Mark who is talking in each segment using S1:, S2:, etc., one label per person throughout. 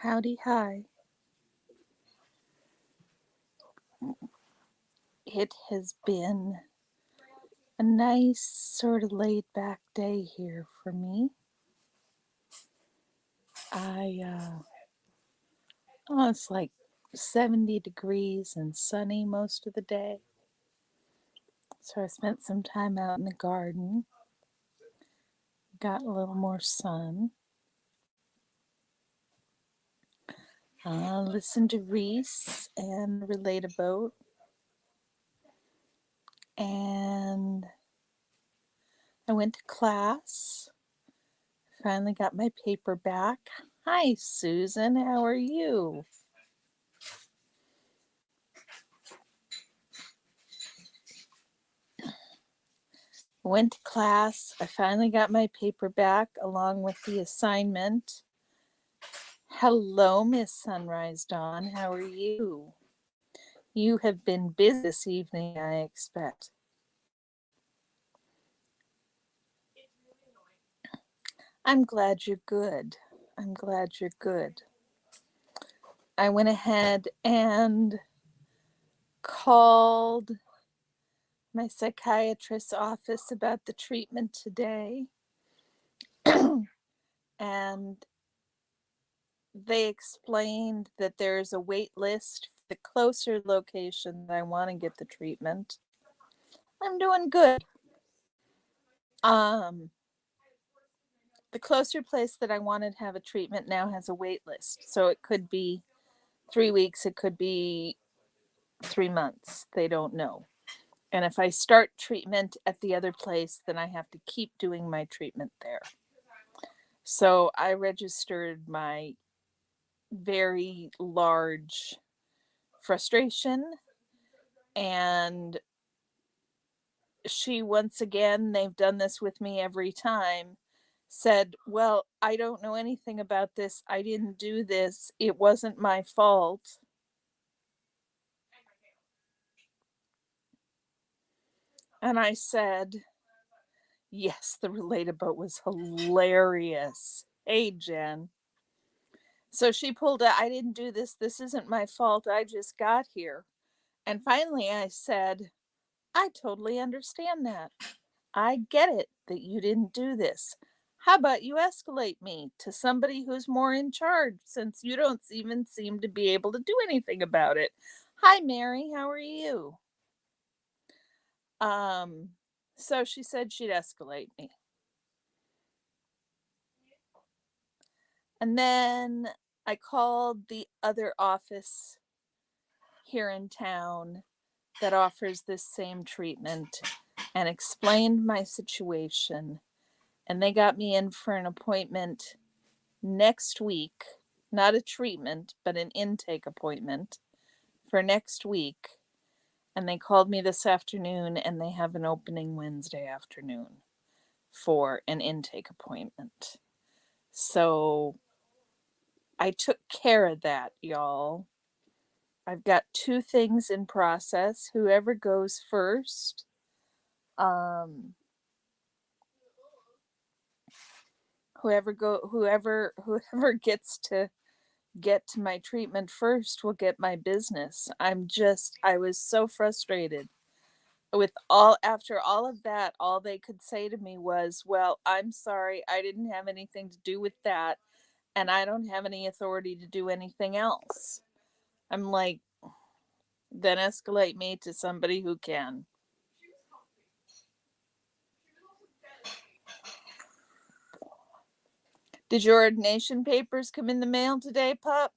S1: Howdy, hi. It has been a nice, sort of laid back day here for me. It's like 70 degrees and sunny most of the day. So I spent some time out in the garden, got a little more sun. Listened to Reese and Relate a Boat. And I went to class. Finally got my paper back. Hi, Susan. How are you? Went to class. I finally got my paper back along with the assignment. Hello, Miss Sunrise Dawn. How are you? You have been busy this evening, I expect. I'm glad you're good. I'm glad you're good. I went ahead and called my psychiatrist's office about the treatment today. And they explained that there's a wait list for the closer location that I want to get the treatment. I'm doing good. The closer place that I wanted to have a treatment now has a wait list. So it could be 3 weeks, it could be 3 months. They don't know. And if I start treatment at the other place, then I have to keep doing my treatment there. So I registered my very large frustration, and she, once again, they've done this with me every time, said, well, I don't know anything about this. I didn't do this. It wasn't my fault. And I said, yes, the Relate Boat was hilarious. Hey, Jen. So she pulled out, I didn't do this. This isn't my fault. I just got here. And finally I said, I totally understand that. I get it that you didn't do this. How about you escalate me to somebody who's more in charge, since you don't even seem to be able to do anything about it? Hi, Mary. How are you? Um, so she said she'd escalate me. And then I called the other office here in town that offers this same treatment and explained my situation. And they got me in for an appointment next week. Not a treatment, but an intake appointment for next week. And they called me this afternoon, and they have an opening Wednesday afternoon for an intake appointment. So I took care of that, y'all. I've got 2 things in process. Whoever goes first, whoever gets to get to my treatment first will get my business. I was so frustrated with after all of that. All they could say to me was, well, I'm sorry, I didn't have anything to do with that, and I don't have any authority to do anything else. I'm like, then escalate me to somebody who can. Did your ordination papers come in the mail today, pup?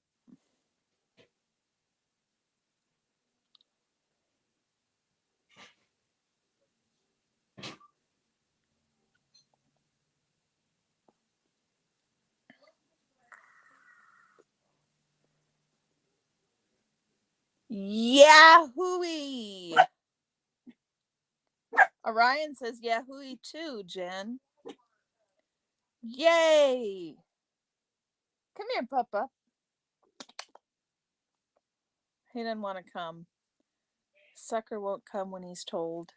S1: Yahooey! Orion says Yahooey too, Jen. Yay! Come here, Papa. He doesn't want to come. Sucker won't come when he's told.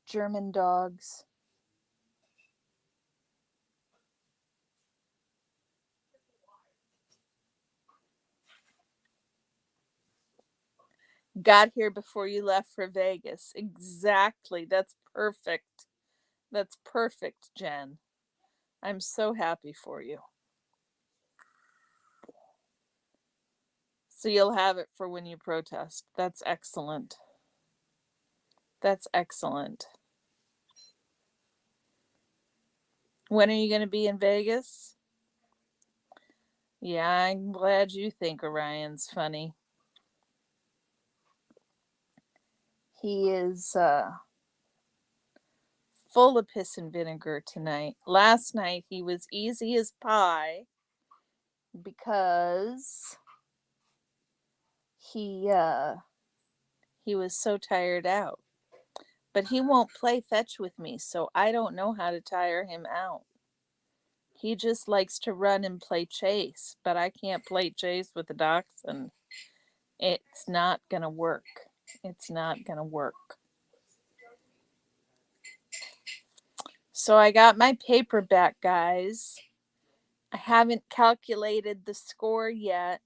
S1: German dogs. Got here before you left for Vegas. Exactly. That's perfect. That's perfect, Jen. I'm so happy for you. So you'll have it for when you protest. That's excellent. That's excellent. When are you going to be in Vegas? Yeah, I'm glad you think Orion's funny. He is full of piss and vinegar tonight. Last night he was easy as pie because he was so tired out. But he won't play fetch with me, so I don't know how to tire him out. He just likes to run and play chase, but I can't play chase with the dachshund. It's not gonna work. It's not gonna work. So I got my paper back, guys. I haven't calculated the score yet.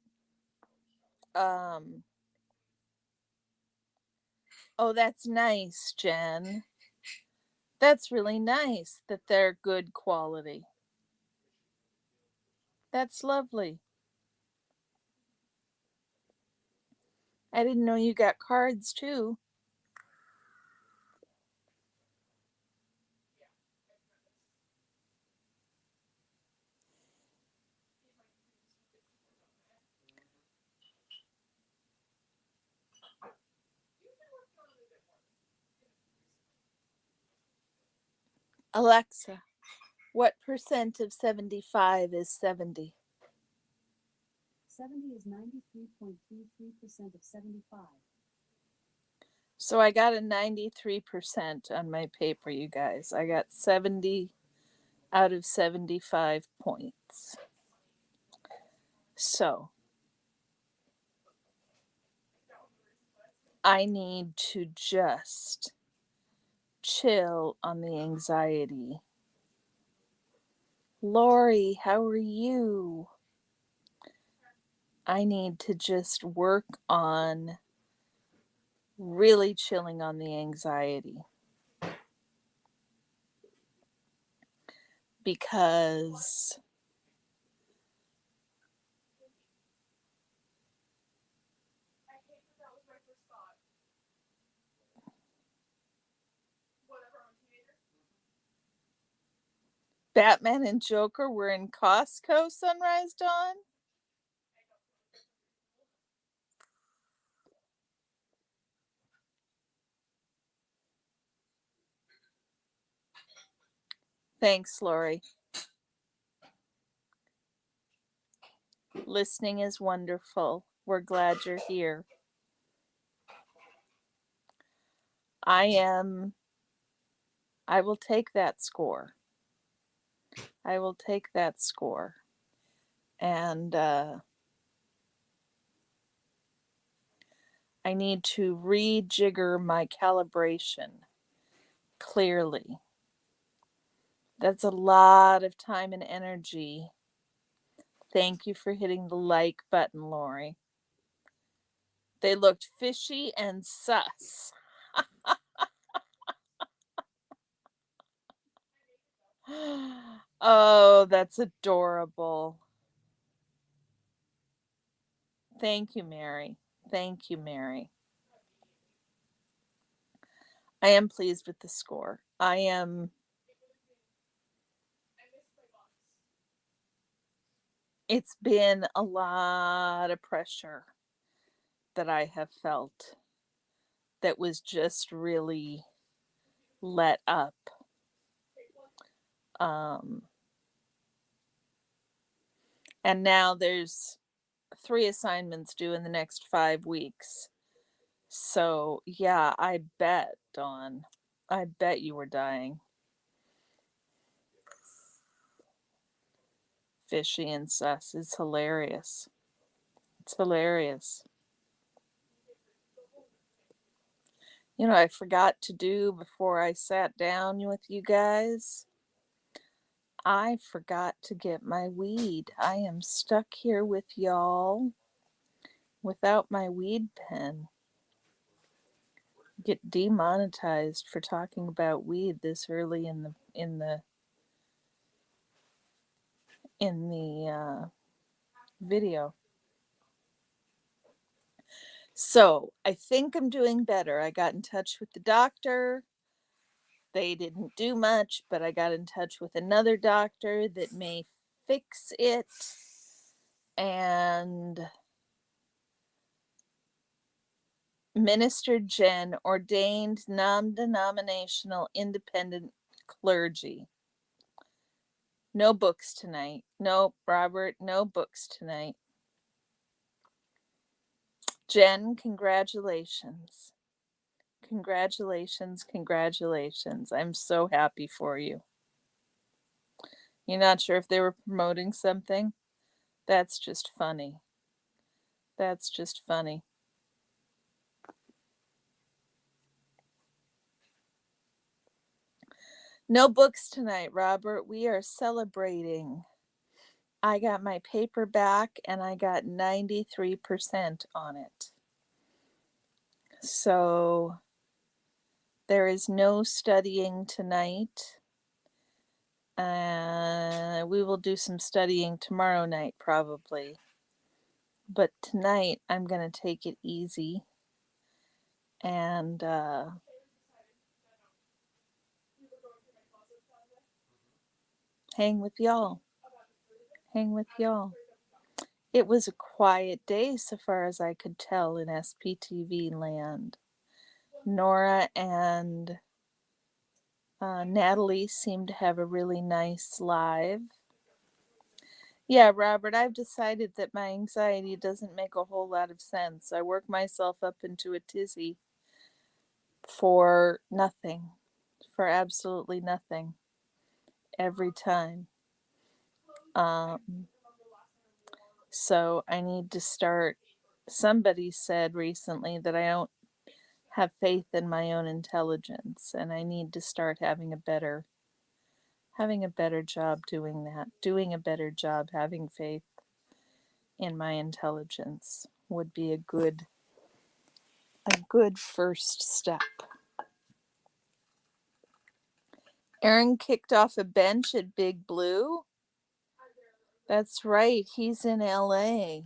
S1: Oh, that's nice, Jen. That's really nice that they're good quality. That's lovely. I didn't know you got cards too. Alexa, what percent of 75 is 70?
S2: 70 is 93.33% of 75.
S1: So I got a 93% on my paper, you guys. I got 70 out of 75 points. So I need to just chill on the anxiety. Lori, how are you? I need to just work on really chilling on the anxiety. Because Batman and Joker were in Costco Sunrise Dawn? Thanks, Lori. Listening is wonderful. We're glad you're here. I will take that score. I will take that score. And I need to rejigger my calibration clearly. That's a lot of time and energy. Thank you for hitting the like button, Lori. They looked fishy and sus. Oh, that's adorable. Thank you, Mary. Thank you, Mary. I am pleased with the score. I am. It's been a lot of pressure that I have felt that was just really let up. Um, and now there's 3 assignments due in the next 5 weeks. So, yeah, I bet, Dawn. I bet you were dying. Fishy and sus is hilarious. It's hilarious. You know, I forgot to do before I sat down with you guys. I forgot to get my weed. I am stuck here with y'all without my weed pen. get demonetized for talking about weed this early in the video. So I think I'm doing better. I got in touch with the doctor. They didn't do much, but I got in touch with another doctor that may fix it. And Minister Jen ordained non-denominational independent clergy. No books tonight. Nope, Robert, no books tonight. Jen, congratulations. Congratulations, congratulations. I'm so happy for you. You're not sure if they were promoting something? That's just funny. That's just funny. No books tonight, Robert. We are celebrating. I got my paper back and I got 93% on it. So there is no studying tonight. We will do some studying tomorrow night, probably. But tonight, I'm going to take it easy and hang with y'all. Hang with y'all. It was a quiet day so far as I could tell in SPTV land. Nora and Natalie seemed to have a really nice live. Yeah, Robert, I've decided that my anxiety doesn't make a whole lot of sense. I work myself up into a tizzy for nothing, for absolutely nothing, every time. So I need to start. Somebody said recently that I don't have faith in my own intelligence, and I need to start having a better job doing that. Doing a better job having faith in my intelligence would be a good first step. Aaron kicked off a bench at Big Blue. That's right, he's in LA.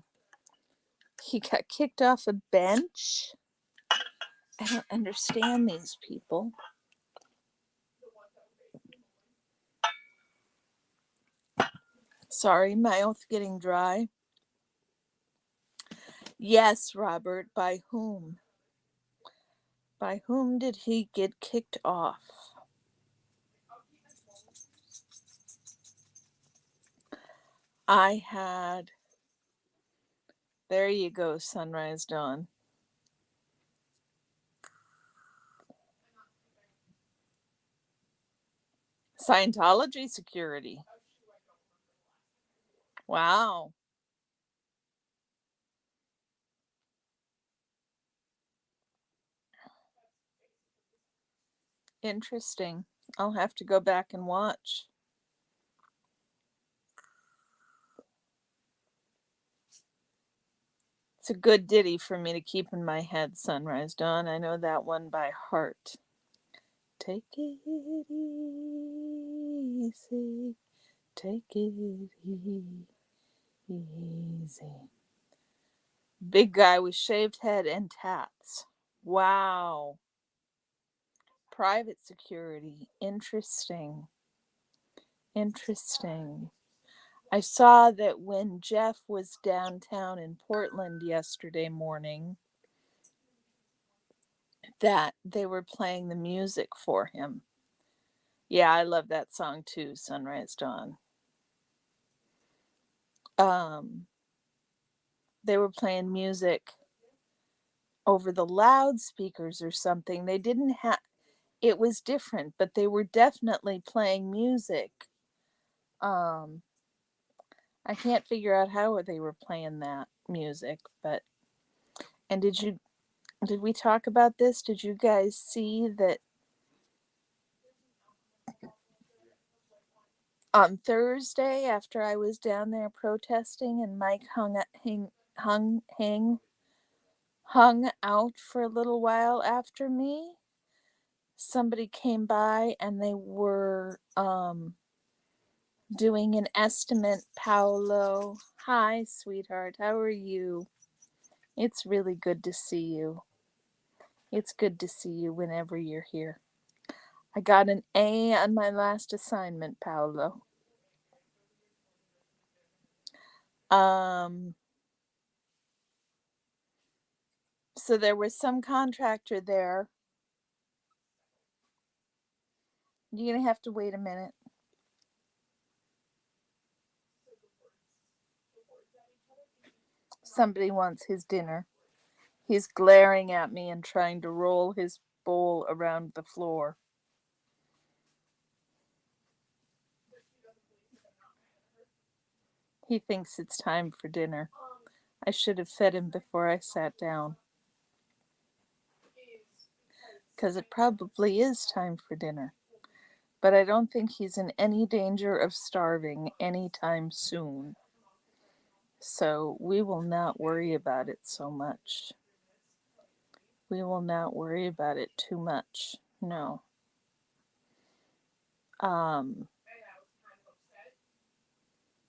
S1: He got kicked off a bench. I don't understand these people. Sorry, mouth getting dry. Yes, Robert, by whom? By whom did he get kicked off? I had. There you go, Sunrise Dawn. Scientology security. Wow. Interesting. I'll have to go back and watch. It's a good ditty for me to keep in my head, Sunrise Dawn. I know that one by heart. Take it easy. Take it easy. Big guy with shaved head and tats. Wow. Private security. Interesting. Interesting. I saw that when Jeff was downtown in Portland yesterday morning, that they were playing the music for him. Yeah, I love that song too, Sunrise Dawn. They were playing music over the loudspeakers or something. They didn't have, it was different, but they were definitely playing music. I can't figure out how they were playing that music, but and did we talk about this? Did you guys see that on Thursday after I was down there protesting and Mike hung hung out for a little while after me. Somebody came by and they were doing an estimate. Paolo, hi, sweetheart. How are you? It's really good to see you. It's good to see you whenever you're here. I got an A on my last assignment, Paolo. So there was some contractor there. You're gonna have to wait a minute. Somebody wants his dinner. He's glaring at me and trying to roll his bowl around the floor. He thinks it's time for dinner. I should have fed him before I sat down. Because it probably is time for dinner. But I don't think he's in any danger of starving anytime soon. So we will not worry about it so much. We will not worry about it too much. No.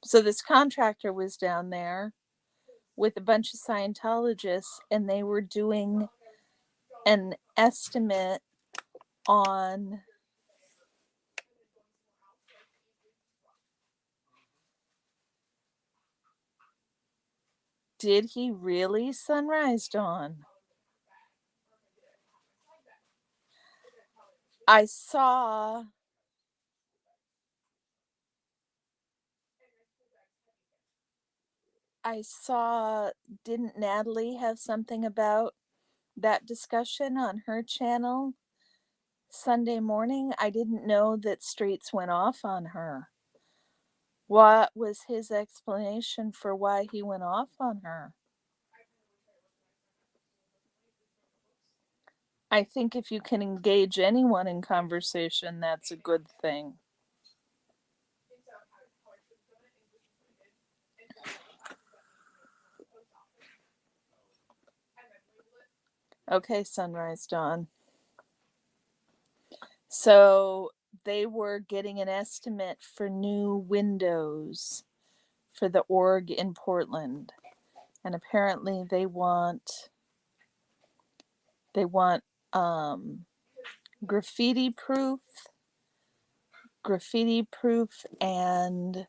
S1: So this contractor was down there with a bunch of Scientologists, and they were doing an estimate on did he really sunrise dawn? I saw didn't Natalie have something about that discussion on her channel Sunday morning? I didn't know that Streets went off on her. What was his explanation for why he went off on her? I think if you can engage anyone in conversation, that's a good thing. Okay, Sunrise Dawn. So they were getting an estimate for new windows for the org in Portland. And apparently they want graffiti proof and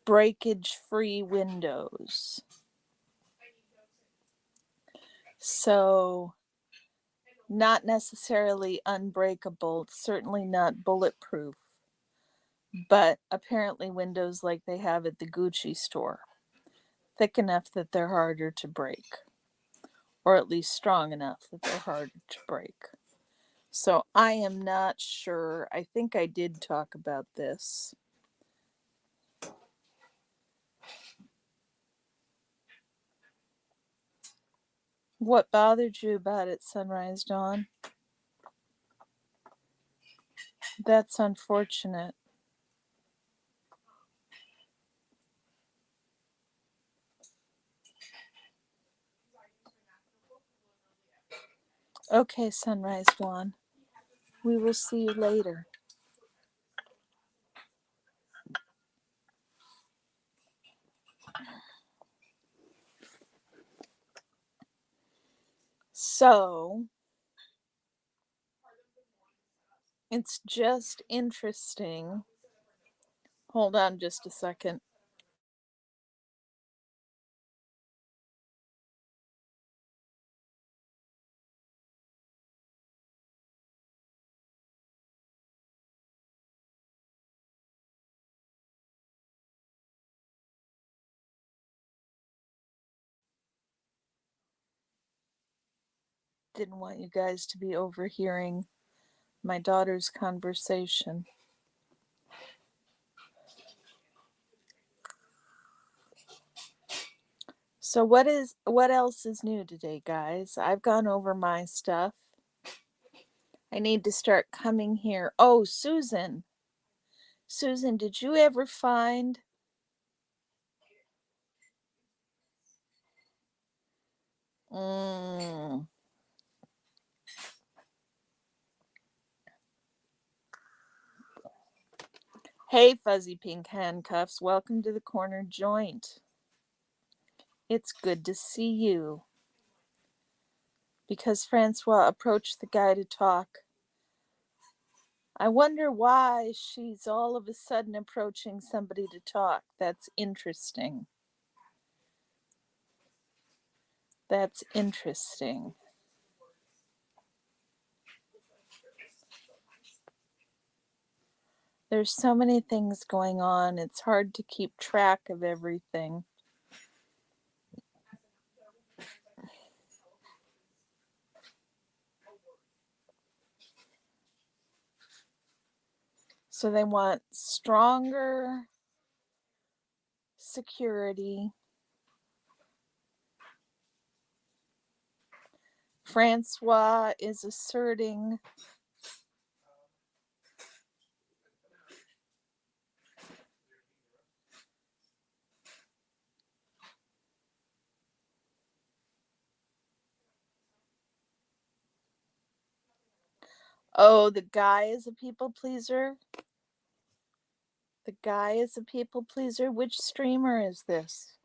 S1: breakage free windows. So not necessarily unbreakable, certainly not bulletproof, but apparently windows like they have at the Gucci store, thick enough that they're harder to break, or at least strong enough that they're harder to break. So I am not sure. I think I did talk about this. What bothered you about it, Sunrise Dawn? That's unfortunate. Okay, Sunrise Dawn. We will see you later. So, it's just interesting. Hold on just a second. Didn't want you guys to be overhearing my daughter's conversation. So what else is new today, guys? I've gone over my stuff. I need to start coming here. Oh, Susan, did you ever find Mm. Hey, Fuzzy Pink Handcuffs. Welcome to the Corner Joint. It's good to see you. Because Francois approached the guy to talk. I wonder why she's all of a sudden approaching somebody to talk. That's interesting. That's interesting. There's so many things going on, it's hard to keep track of everything. So they want stronger security. Francois is asserting oh, the guy is a people pleaser. The guy is a people pleaser. Which streamer is this?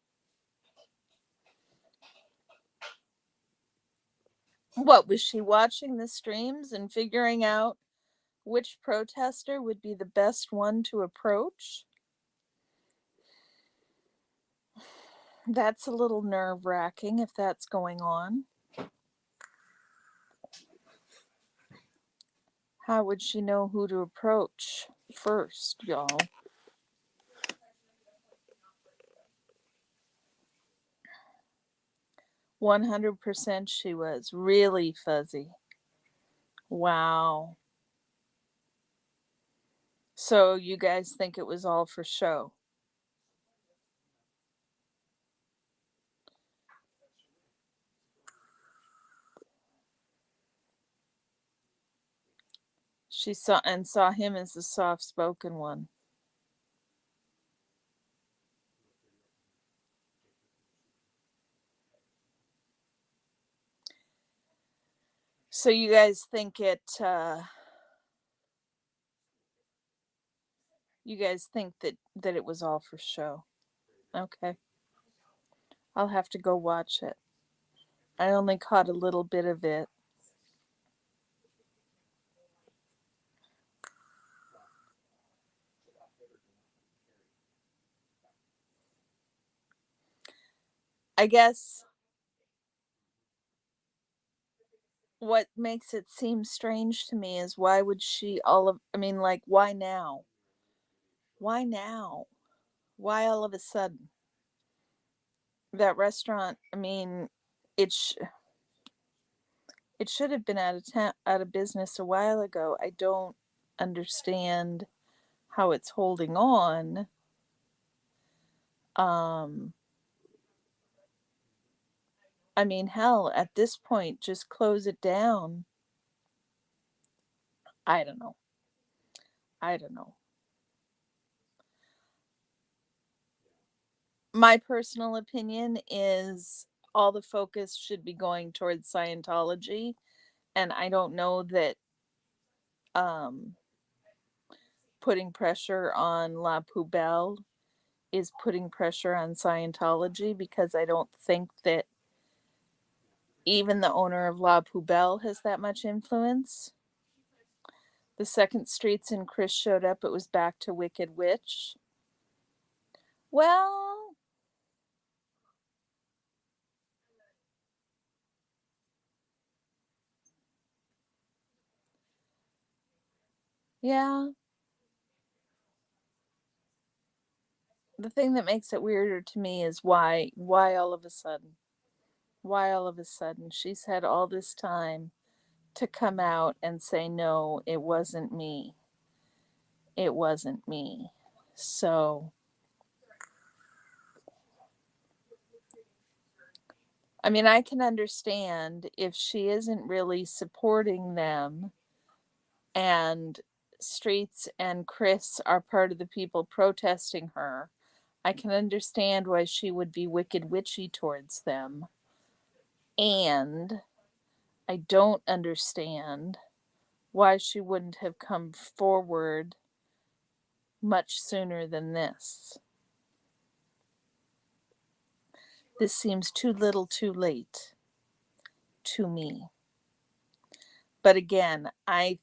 S1: What, was she watching the streams and figuring out which protester would be the best one to approach? That's a little nerve-wracking if that's going on. How would she know who to approach first, y'all? %100% she was. Really, Fuzzy. Wow. So you guys think it was all for show? She saw him as the soft-spoken one. So you guys think you guys think that it was all for show? Okay. I'll have to go watch it. I only caught a little bit of it. I guess what makes it seem strange to me is why would she why now? Why now? Why all of a sudden? That restaurant, it sh- it should have been out of business a while ago. I don't understand how it's holding on. Um hell, at this point just close it down. I don't know. I don't know. My personal opinion is all the focus should be going towards Scientology, and I don't know that um, putting pressure on La Poubelle is putting pressure on Scientology, because I don't think that even the owner of La Poubelle has that much influence. The second Streets and Chris showed up, it was back to Wicked Witch. Well, yeah. The thing that makes it weirder to me is why all of a sudden? Why all of a sudden? She's had all this time to come out and say, no, it wasn't me. It wasn't me. So, I can understand if she isn't really supporting them and Streets and Chris are part of the people protesting her. I can understand why she would be wicked witchy towards them. And I don't understand why she wouldn't have come forward much sooner than this. This seems too little too late to me. But again, I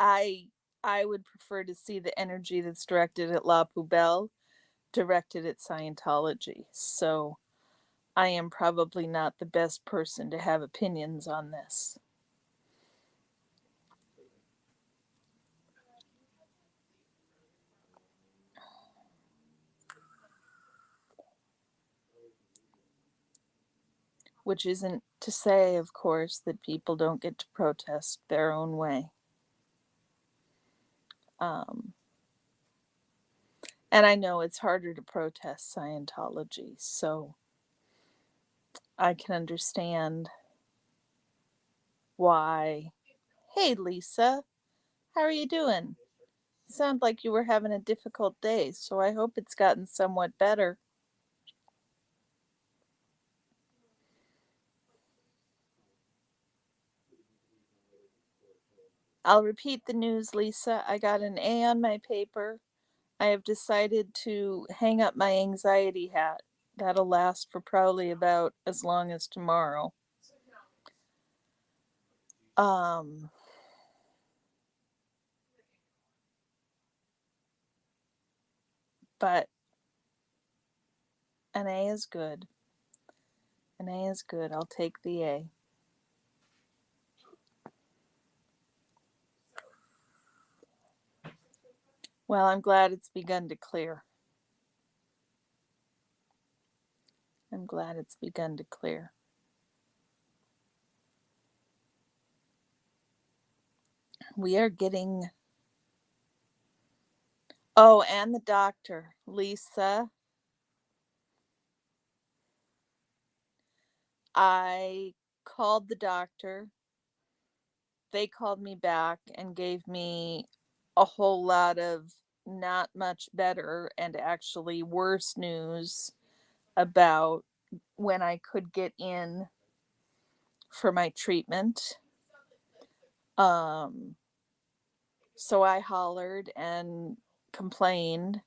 S1: I would prefer to see the energy that's directed at La Poubelle directed at Scientology. So I am probably not the best person to have opinions on this. Which isn't to say, of course, that people don't get to protest their own way. Um, and I know it's harder to protest Scientology, so I can understand why. Hey, Lisa, how are you doing? Sound like you were having a difficult day, so I hope it's gotten somewhat better. I'll repeat the news, Lisa. I got an A on my paper. I have decided to hang up my anxiety hat. That'll last for probably about as long as tomorrow. Um, but an A is good. An A is good. I'll take the A. Well, I'm glad it's begun to clear. I'm glad it's begun to clear. We are getting. Oh, and the doctor, Lisa. I called the doctor. They called me back and gave me a whole lot of not much better and actually worse news about when I could get in for my treatment. Um, so I hollered and complained,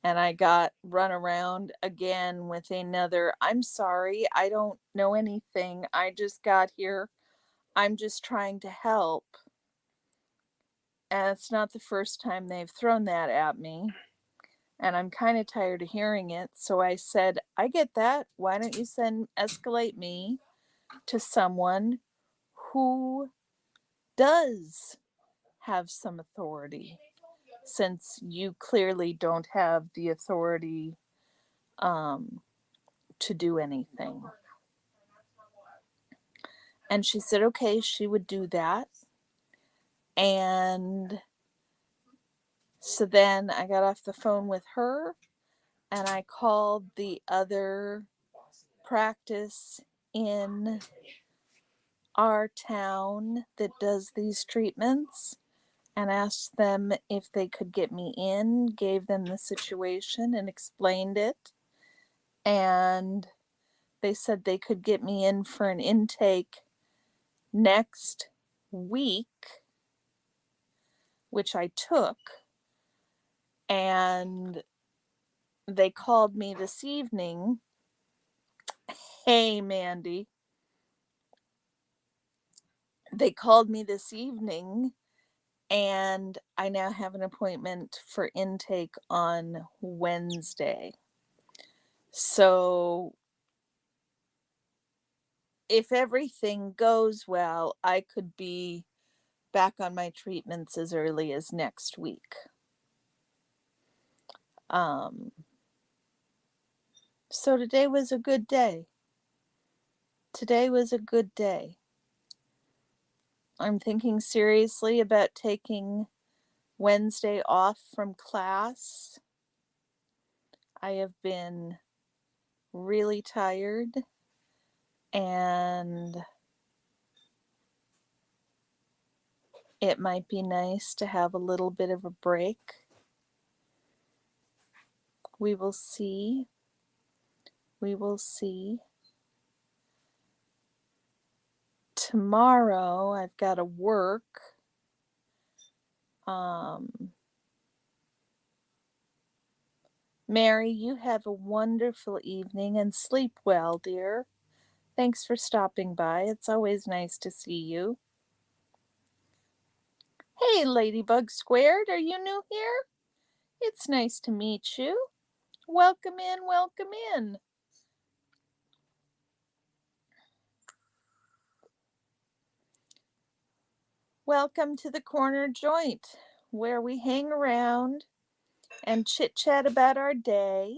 S1: and I got run around again with another, I'm sorry, I don't know anything. I just got here. I'm just trying to help. And it's not the first time they've thrown that at me. And I'm kind of tired of hearing it. So I said, I get that. Why don't you escalate me to someone who does have some authority, since you clearly don't have the authority um, to do anything. And she said, okay, she would do that. And so then I got off the phone with her and I called the other practice in our town that does these treatments and asked them if they could get me in, gave them the situation and explained it. And they said they could get me in for an intake next week, which I took. And they called me this evening. Hey, Mandy. They called me this evening, and I now have an appointment for intake on Wednesday. So if everything goes well, I could be back on my treatments as early as next week. So today was a good day. Today was a good day. I'm thinking seriously about taking Wednesday off from class. I have been really tired, and it might be nice to have a little bit of a break. We will see. We will see. tomorrow I've got to work. Mary, you have a wonderful evening and sleep well, dear. Thanks for stopping by. It's always nice to see you. Hey, Ladybug Squared, are you new here? It's nice to meet you. Welcome in, welcome in. Welcome to the Corner Joint, where we hang around and chit-chat about our day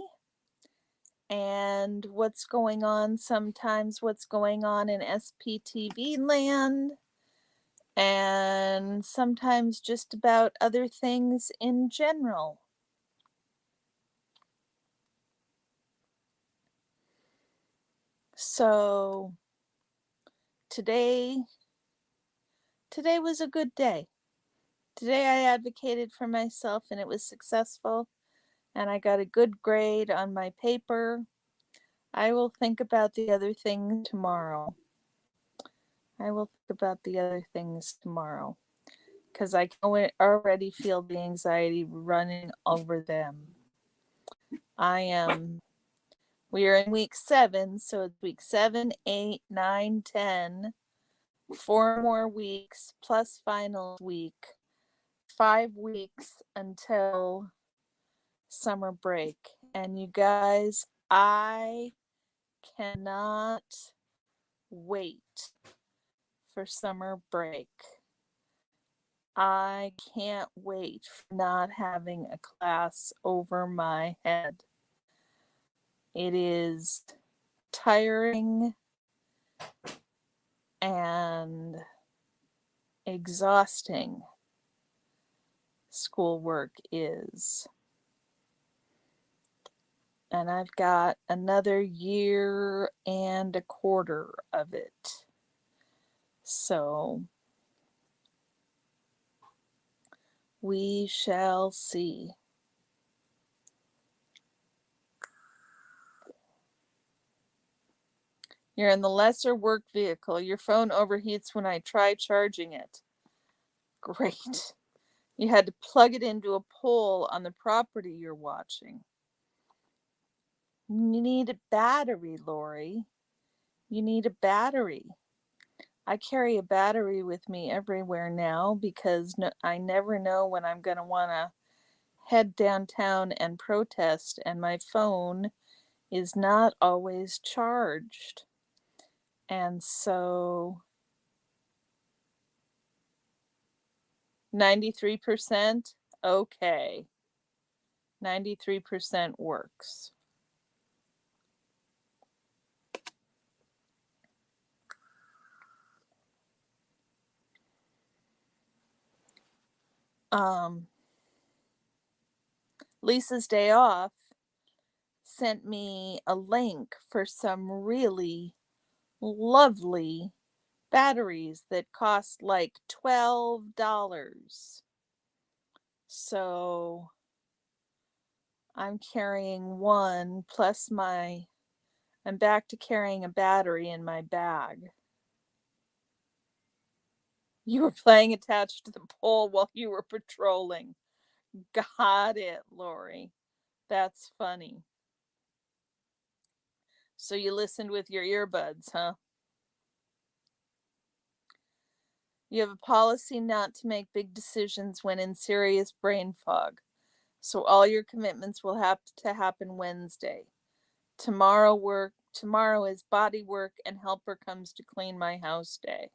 S1: and what's going on, sometimes what's going on in SPTV land, and sometimes just about other things in general. So today was a good day. Today I advocated for myself and it was successful, and I got a good grade on my paper. I will think about the other things tomorrow. Because I can already feel the anxiety running over them. We are in week 7, so it's week 7, 8, 9, 10. 4 more weeks plus finals week. 5 weeks until summer break. And you guys, I cannot wait for summer break. I can't wait for not having a class over my head. It is tiring and exhausting. Schoolwork is. And I've got another year and a quarter of it. So we shall see. You're in the lesser work vehicle. Your phone overheats when I try charging it. Great. You had to plug it into a pole on the property you're watching. You need a battery, Lori. You need a battery. I carry a battery with me everywhere now because I never know when I'm going to want to head downtown and protest, and my phone is not always charged. And so 93%, okay. 93% works. Lisa's Day Off sent me a link for some really lovely batteries that cost like $12. So I'm carrying one plus I'm back to carrying a battery in my bag. You were playing attached to the pole while you were patrolling. Got it, Lori. That's funny. So you listened with your earbuds, huh? You have a policy not to make big decisions when in serious brain fog. So all your commitments will have to happen Wednesday. Tomorrow is body work and helper comes to clean my house day.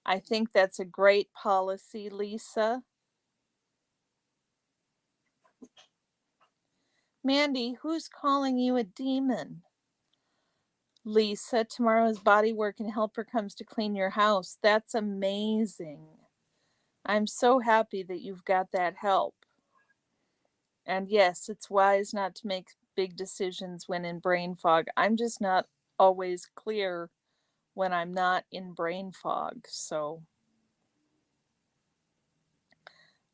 S1: I think that's a great policy, Lisa. Mandy, who's calling you a demon? Lisa, tomorrow is body work and helper comes to clean your house. That's amazing. I'm so happy that you've got that help. And yes, it's wise not to make big decisions when in brain fog. I'm just not always clear when I'm not in brain fog. So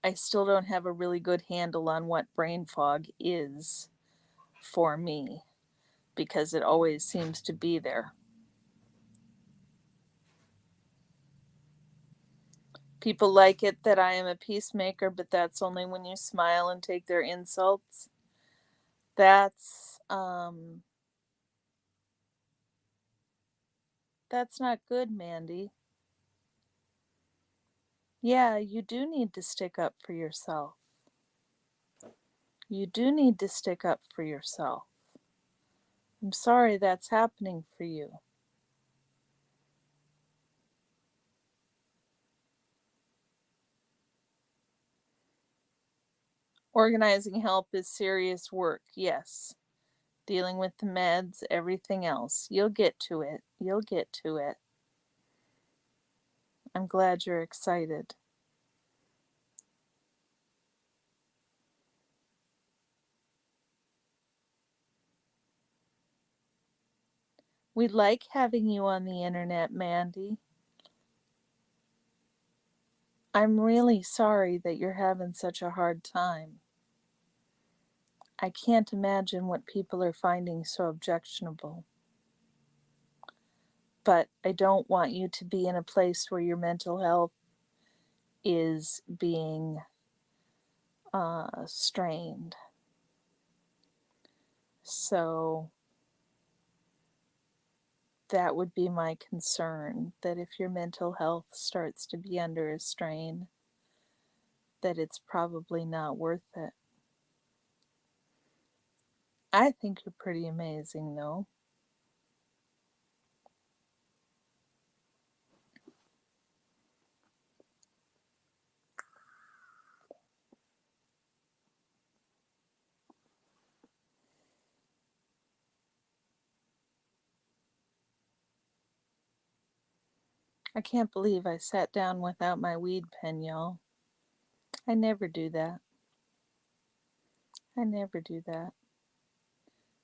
S1: I still don't have a really good handle on what brain fog is for me because it always seems to be there. People like it that I am a peacemaker, but that's only when you smile and take their insults. That's that's not good, Mandy. Yeah, you do need to stick up for yourself. You do need to stick up for yourself. I'm sorry that's happening for you. Organizing help is serious work, yes. Dealing with the meds, everything else. You'll get to it. You'll get to it. I'm glad you're excited. We like having you on the internet, Mandy. I'm really sorry that you're having such a hard time. I can't imagine what people are finding so objectionable. But I don't want you to be in a place where your mental health is being strained. So that would be my concern, that if your mental health starts to be under a strain, that it's probably not worth it. I think you're pretty amazing, though. I can't believe I sat down without my weed pen, y'all. I never do that. I never do that.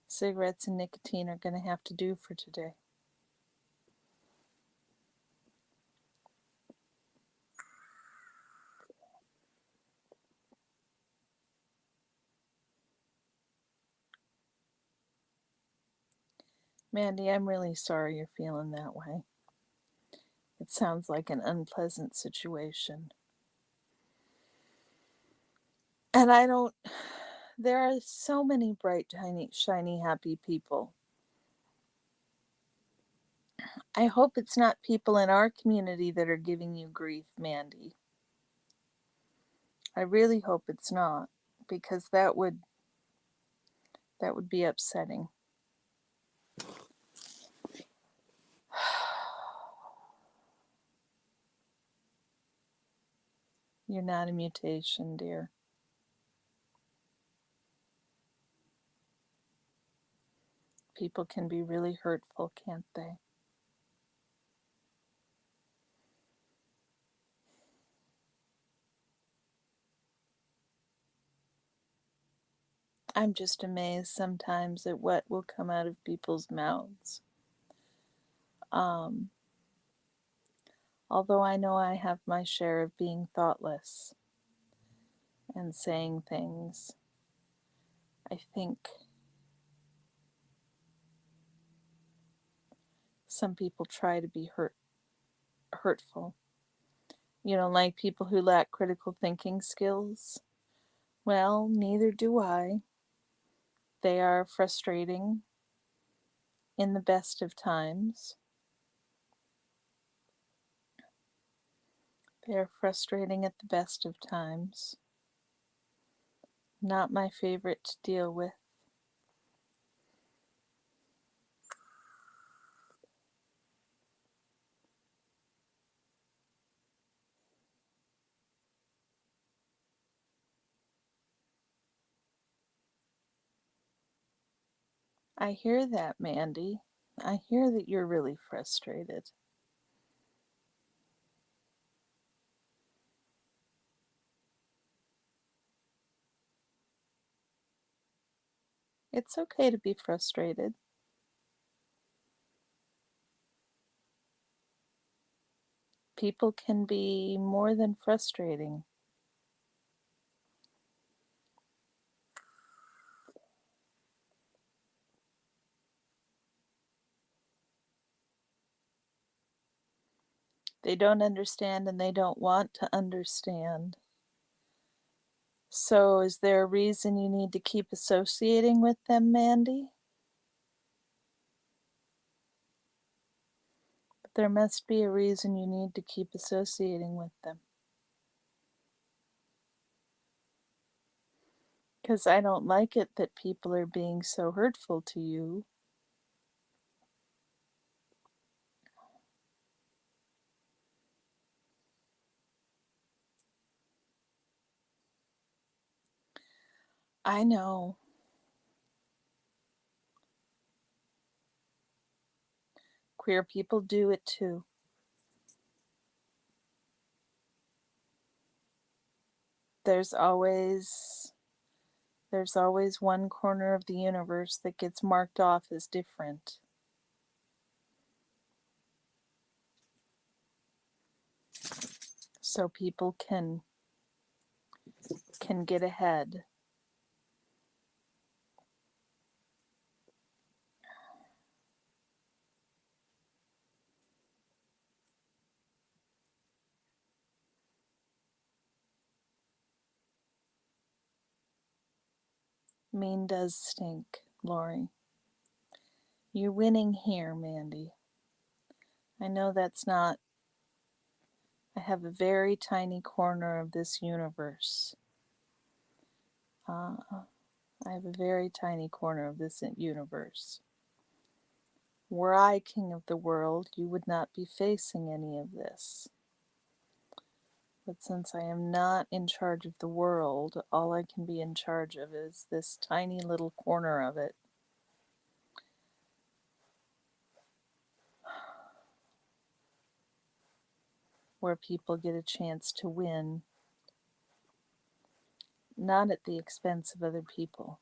S1: Cigarettes and nicotine are going to have to do for today. Mandy, I'm really sorry you're feeling that way. It sounds like an unpleasant situation. And I don't. There are so many bright, tiny, shiny, happy people. I hope it's not people in our community that are giving you grief, Mandy. I really hope it's not, because that would be upsetting. You're not a mutation, dear. People can be really hurtful, can't they? I'm just amazed sometimes at what will come out of people's mouths. Um, although I know I have my share of being thoughtless and saying things, I think some people try to be hurtful. You don't like people who lack critical thinking skills? Well, neither do I. They are frustrating in the best of times. They are frustrating at the best of times. Not my favorite to deal with. I hear that, Mandy. I hear that you're really frustrated. It's okay to be frustrated. People can be more than frustrating. They don't understand and they don't want to understand. So, is there a reason you need to keep associating with them, Mandy? But there must be a reason you need to keep associating with them. Because I don't like it that people are being so hurtful to you. I know. Queer people do it too. There's always there's always one corner of the universe that gets marked off as different. So people can get ahead. Mean does stink, Lori. You're winning here, Mandy. I know that's not. I have a very tiny corner of this universe. I have a very tiny corner of this universe. Were I king of the world, you would not be facing any of this. But since I am not in charge of the world, all I can be in charge of is this tiny little corner of it. Where people get a chance to win, not at the expense of other people.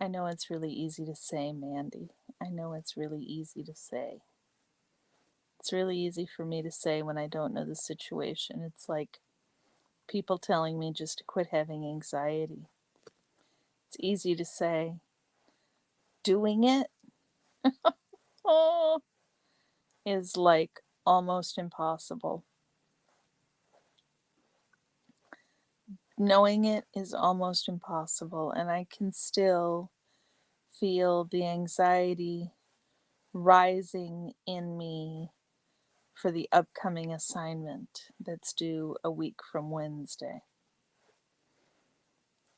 S1: I know it's really easy to say, Mandy. I know it's really easy to say. It's really easy for me to say when I don't know the situation. It's like people telling me just to quit having anxiety. It's easy to say. Doing it, oh, is like almost impossible. Knowing it is almost impossible, and I can still feel the anxiety rising in me for the upcoming assignment that's due a week from Wednesday.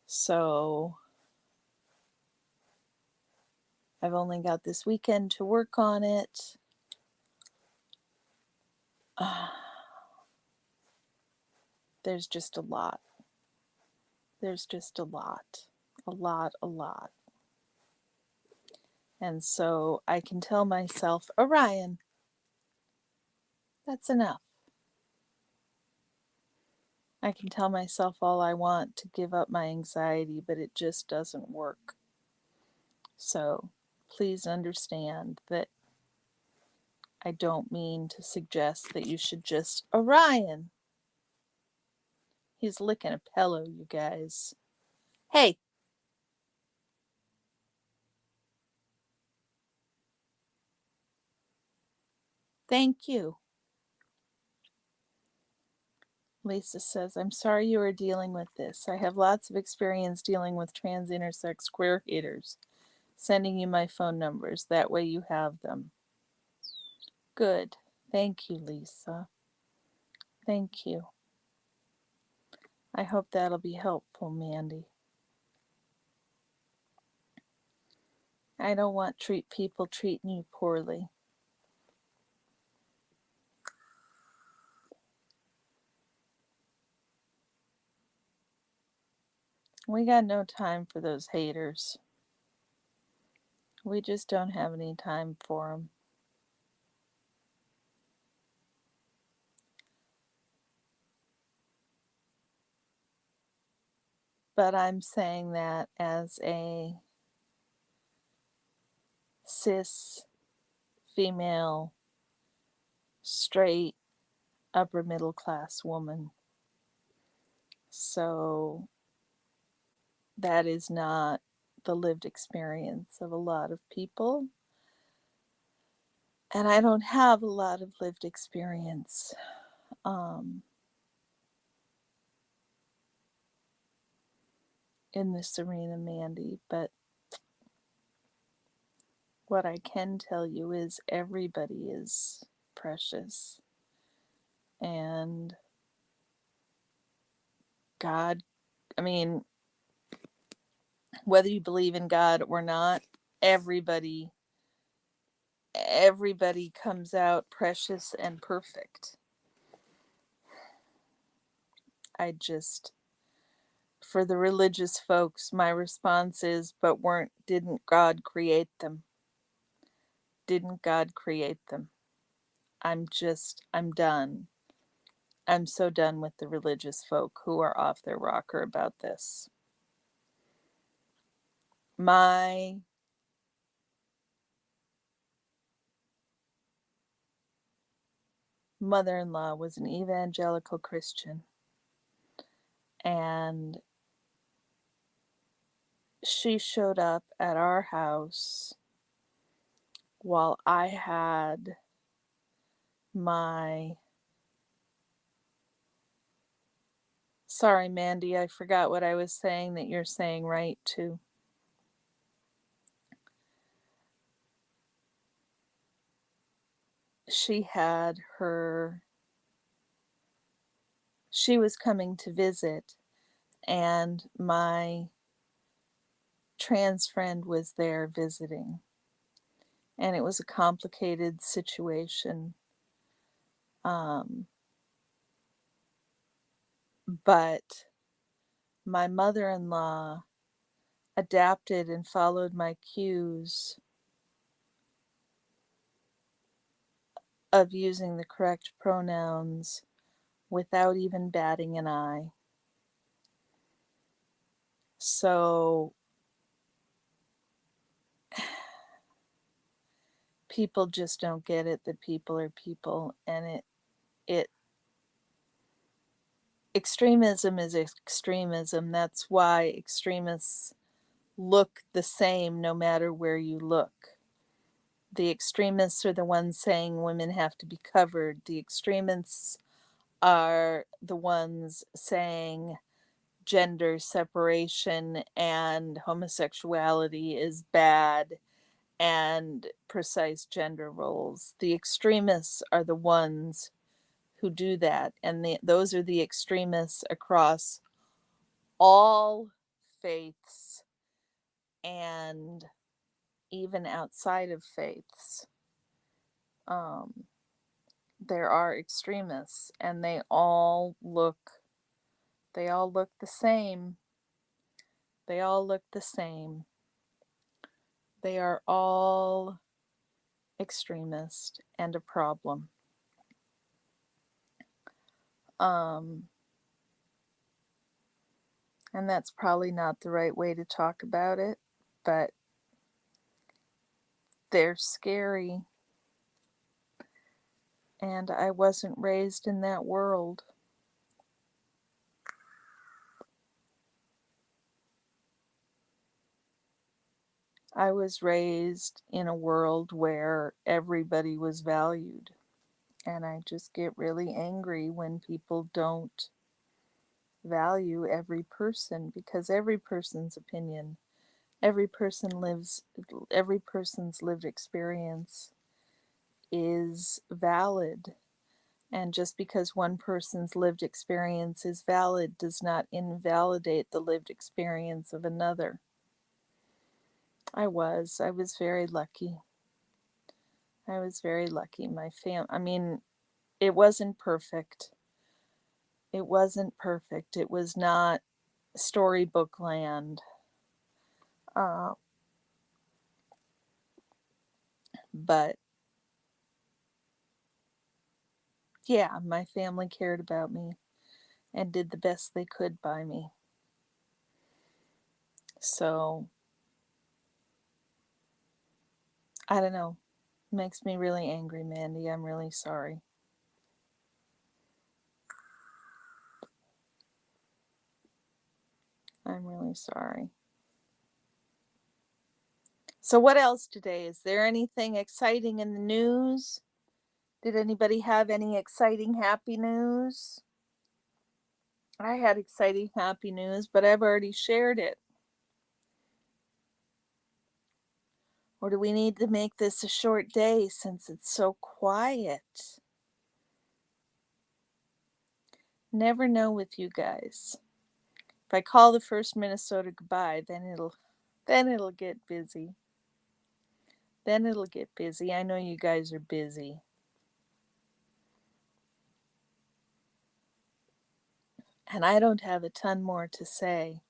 S1: So I've only got this weekend to work on it. There's just a lot. There's just a lot. A lot, a lot. And so I can tell myself, Orion, that's enough. I can tell myself all I want to give up my anxiety, but it just doesn't work. So please understand that I don't mean to suggest that you should just, Orion. He's licking a pillow, you guys. Hey. Thank you. Lisa says, I'm sorry you are dealing with this. I have lots of experience dealing with trans, intersex, queer haters. Sending you my phone numbers. That way you have them. Good. Thank you, Lisa. Thank you. I hope that'll be helpful, Mandy. I don't want people treating you poorly. We got no time for those haters. We just don't have any time for them. But I'm saying that as a cis, female, straight, upper middle class woman. So that is not the lived experience of a lot of people. And I don't have a lot of lived experience. Um, in this arena, Mandy, but what I can tell you is everybody is precious. And God, I mean, whether you believe in God or not, everybody everybody comes out precious and perfect. I just, for the religious folks, my response is, but didn't God create them? Didn't God create them? I'm done. I'm so done with the religious folk who are off their rocker about this. My mother in law was an evangelical Christian, and she showed up at our house while I had my. Sorry, Mandy, I forgot what I was saying that you're saying right too. She had her. She was coming to visit, and my trans friend was there visiting. And it was a complicated situation. Um, but my mother in law adapted and followed my cues of using the correct pronouns without even batting an eye. So people just don't get it that people are people, and it extremism is extremism. That's why extremists look the same no matter where you look. The extremists are the ones saying women have to be covered. The extremists are the ones saying gender separation and homosexuality is bad and precise gender roles. The extremists are the ones who do that, and those are the extremists across all faiths and even outside of faiths. Um, there are extremists, and they all look the same. They all look the same. They are all extremist and a problem. Um, and that's probably not the right way to talk about it, but they're scary. And I wasn't raised in that world. I was raised in a world where everybody was valued. And I just get really angry when people don't value every person, because every person's opinion, every person's lived experience is valid. And just because one person's lived experience is valid does not invalidate the lived experience of another. I was very lucky. I was very lucky. I mean, it wasn't perfect. It wasn't perfect. It was not storybook land. Uh, but yeah, my family cared about me and did the best they could by me. So, I don't know. It makes me really angry, Mandy. I'm really sorry. I'm really sorry. So what else today? Is there anything exciting in the news? Did anybody have any exciting happy news? I had exciting happy news, but I've already shared it. Or do we need to make this a short day since it's so quiet? Never know with you guys. If I call the first Minnesota goodbye, then it'll get busy. Then it'll get busy. I know you guys are busy. And I don't have a ton more to say.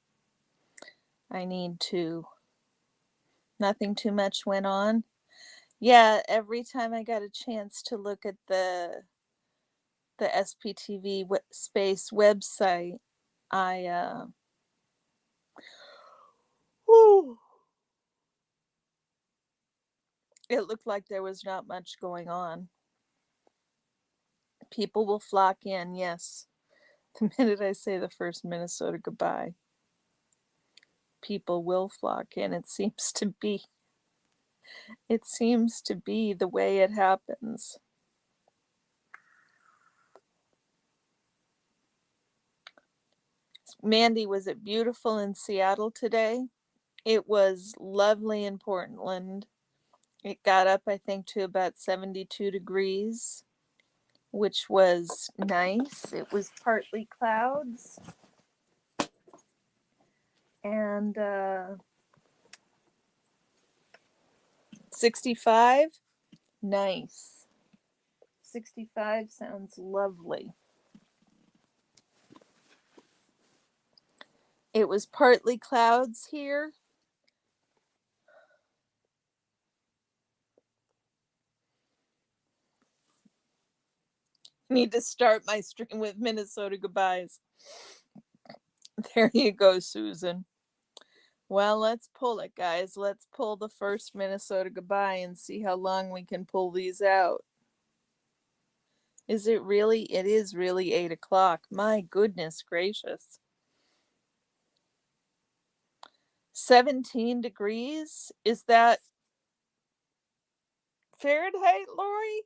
S1: I need to. Nothing too much went on. Yeah, every time I got a chance to look at the SPTV space website, I whew, it looked like there was not much going on. People will flock in, yes. The minute I say the first Minnesota goodbye, people will flock in. It seems to be the way it happens. Mandy, was it beautiful in Seattle today? It was lovely in Portland. It got up, I think, to about 72 degrees, which was nice. It was partly clouds. And 65, nice. 65 sounds lovely. It was partly clouds here. I need to start my stream with Minnesota goodbyes. There you go, Susan. Well, let's pull it, guys. Let's pull the first Minnesota goodbye and see how long we can pull these out. Is it really? It is really 8 o'clock. My goodness gracious. 17 degrees? Is that Fahrenheit, Lori?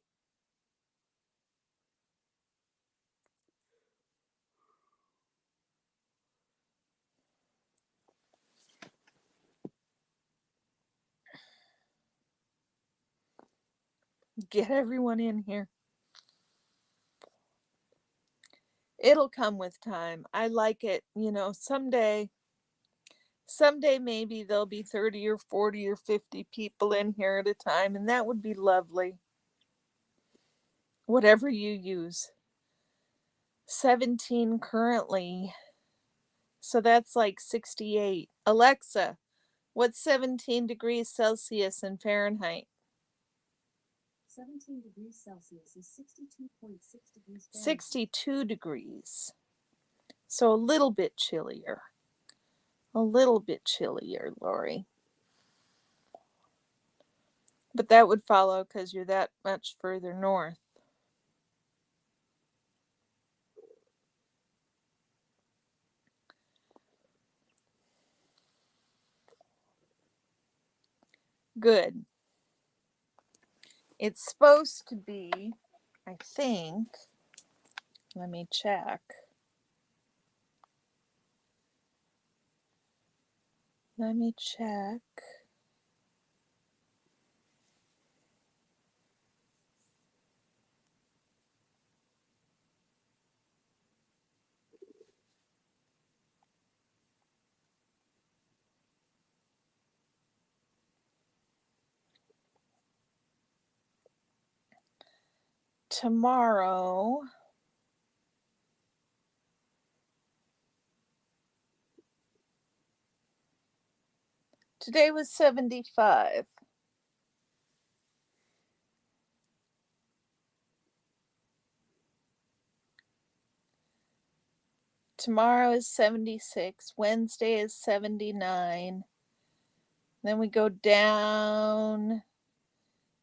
S1: Get everyone in here. It'll come with time. I like it. Someday maybe there'll be 30 or 40 or 50 people in here at a time, and that would be lovely. Whatever you use. 17 currently. So that's like 68. Alexa, what's 17 degrees Celsius in Fahrenheit?
S2: 17 degrees Celsius is 62.6 degrees Fahrenheit.
S1: 62 degrees. So a little bit chillier. A little bit chillier, Lori. But that would follow because you're that much further north. Good. It's supposed to be, I think, let me check. Let me check. Tomorrow, today was 75. Tomorrow is 76. Wednesday is 79. Then we go down.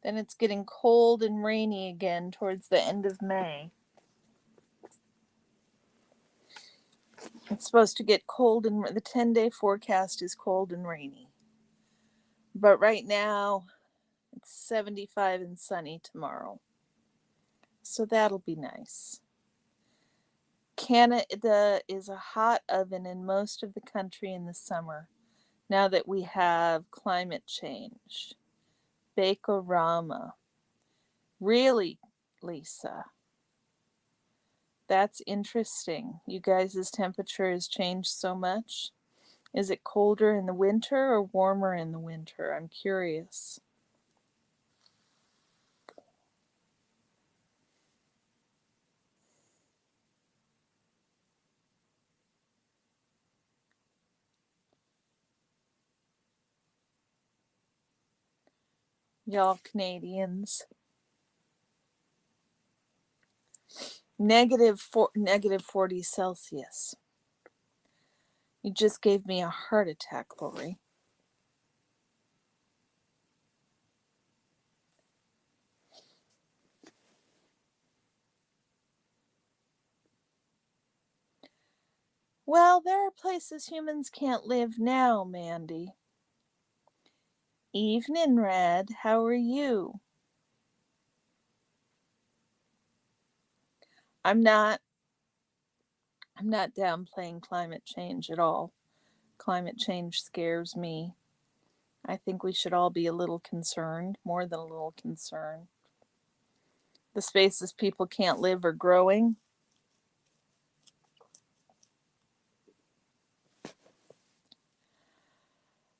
S1: Then it's getting cold and rainy again towards the end of May. It's supposed to get cold, and the 10-day forecast is cold and rainy. But right now, it's 75 and sunny tomorrow. So that'll be nice. Canada is a hot oven in most of the country in the summer, now that we have climate change. Bakorama. Really, Lisa? That's interesting. You guys' temperature has changed so much? Is it colder in the winter or warmer in the winter? I'm curious. Y'all Canadians. Negative 40 Celsius. You just gave me a heart attack, Lori. Well, there are places humans can't live now, Mandy. Evening, Red. How are you? I'm not downplaying climate change at all. Climate change scares me. I think we should all be a little concerned, more than a little concerned. The spaces people can't live are growing.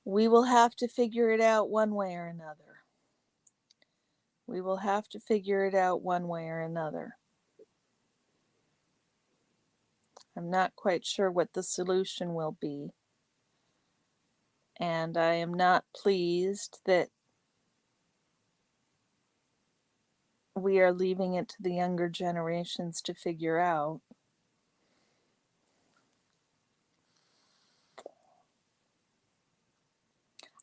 S1: We will have to figure it out one way or another. We will have to figure it out one way or another. I'm not quite sure what the solution will be. And I am not pleased that we are leaving it to the younger generations to figure out.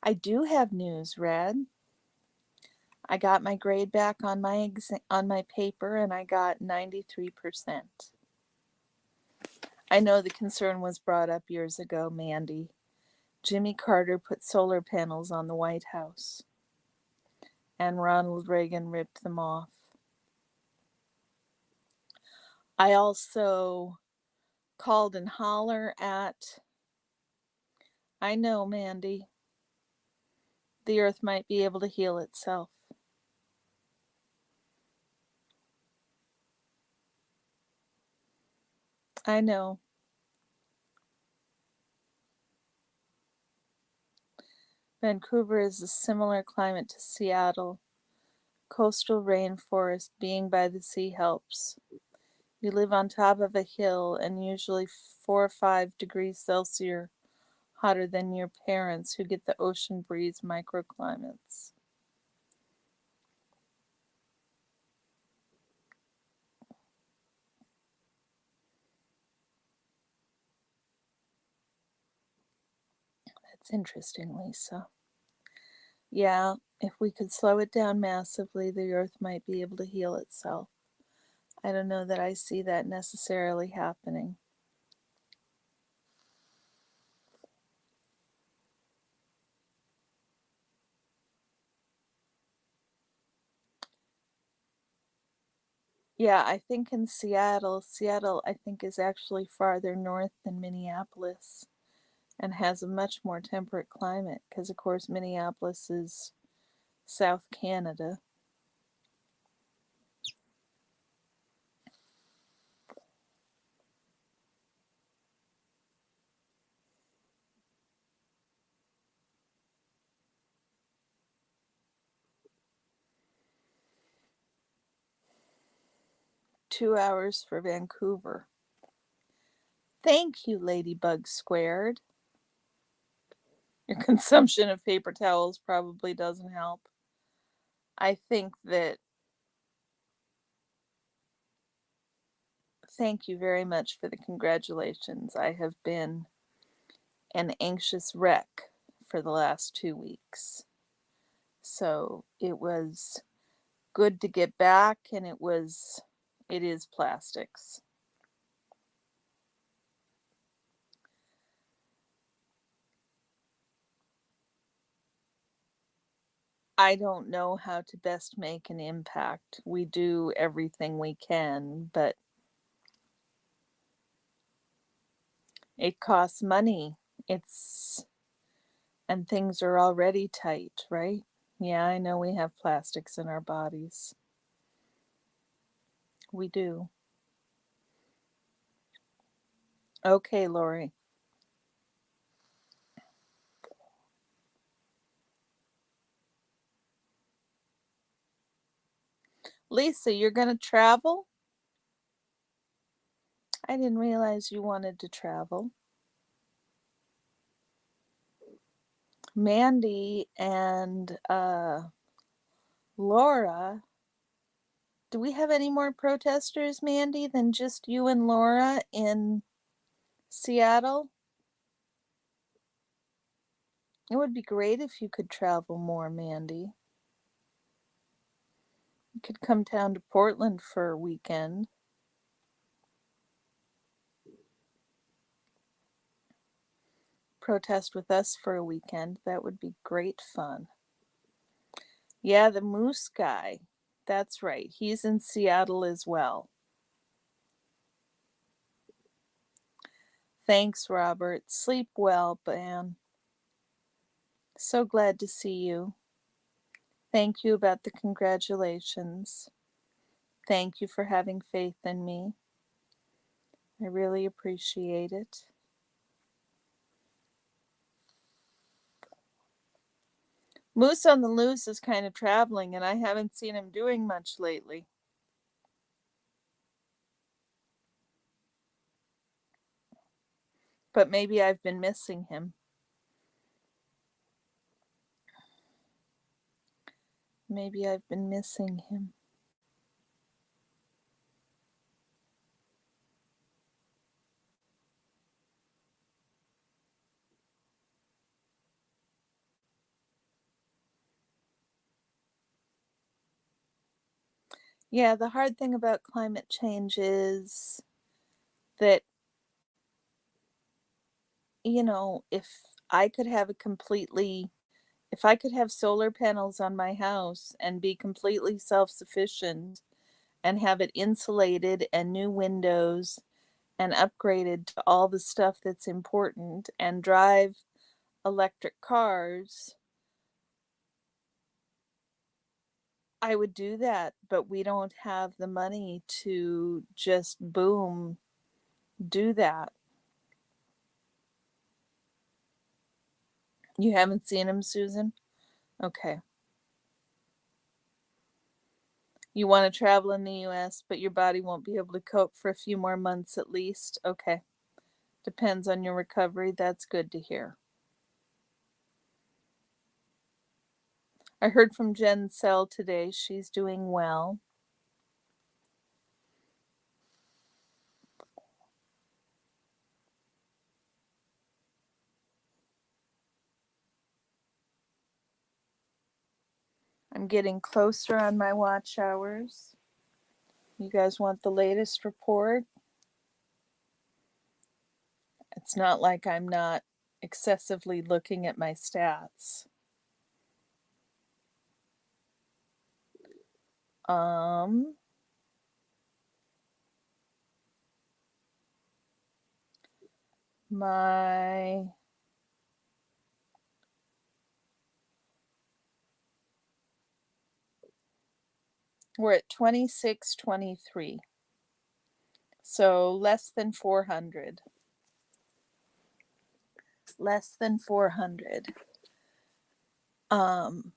S1: I do have news, Red. I got my grade back on my paper, and I got 93%. I know the concern was brought up years ago, Mandy. Jimmy Carter put solar panels on the White House, and Ronald Reagan ripped them off. I also called and holler at, I know, Mandy, the earth might be able to heal itself. I know. Vancouver is a similar climate to Seattle. Coastal rainforest, being by the sea helps. You live on top of a hill and usually 4 or 5 degrees Celsius hotter than your parents who get the ocean breeze microclimates. That's interesting, Lisa. Yeah, if we could slow it down massively, the earth might be able to heal itself. I don't know that I see that necessarily happening. Yeah, I think in Seattle, I think is actually farther north than Minneapolis and has a much more temperate climate because, of course, Minneapolis is South Canada. Two hours for Vancouver. Thank you, Ladybug Squared. Your consumption of paper towels probably doesn't help. I think that. Thank you very much for the congratulations. I have been an anxious wreck for the last 2 weeks. So it was good to get back, and it is plastics. I don't know how to best make an impact. We do everything we can, but it costs money. It's and things are already tight, right? Yeah, I know we have plastics in our bodies. We do. Okay, Lori. Lisa, you're going to travel? I didn't realize you wanted to travel. Mandy and Laura. Do we have any more protesters, Mandy, than just you and Laura in Seattle? It would be great if you could travel more, Mandy. You could come down to Portland for a weekend. Protest with us for a weekend. That would be great fun. Yeah, the Moose guy. That's right. He's in Seattle as well. Thanks, Robert. Sleep well, man. So glad to see you. Thank you about the congratulations. Thank you for having faith in me. I really appreciate it. Moose on the Loose is kind of traveling, and I haven't seen him doing much lately. But maybe I've been missing him. Maybe I've been missing him. Yeah, the hard thing about climate change is that, if I could have if I could have solar panels on my house and be completely self sufficient and have it insulated and new windows and upgraded to all the stuff that's important and drive electric cars, I would do that. But we don't have the money to just boom, do that. You haven't seen him, Susan? Okay. You want to travel in the US, but your body won't be able to cope for a few more months at least? Okay. Depends on your recovery. That's good to hear. I heard from Jen Sell today. She's doing well. I'm getting closer on my watch hours. You guys want the latest report? It's not like I'm not excessively looking at my stats. Um, my we're at 2623. So less than 400. Less than 400. Um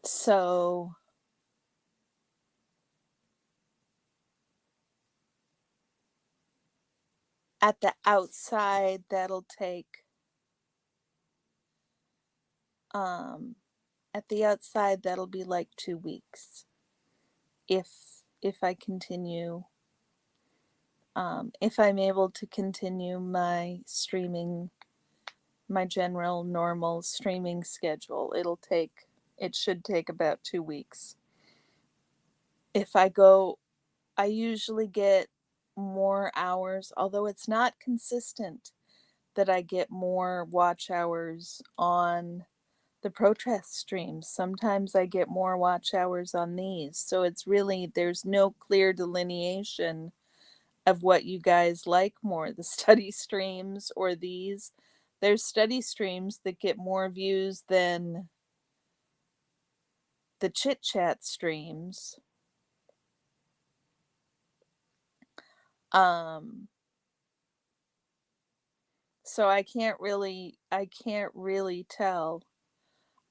S1: so at the outside that'll take um at the outside that'll be like 2 weeks if I continue, if I'm able to continue my streaming, my general normal streaming schedule. It should take about 2 weeks. If I go, I usually get more hours, although it's not consistent. that I get more watch hours on the protest streams. Sometimes I get more watch hours on these. So it's really, there's no clear delineation of what you guys like more, the study streams or these. There's study streams that get more views than the chit chat streams. So I can't really tell.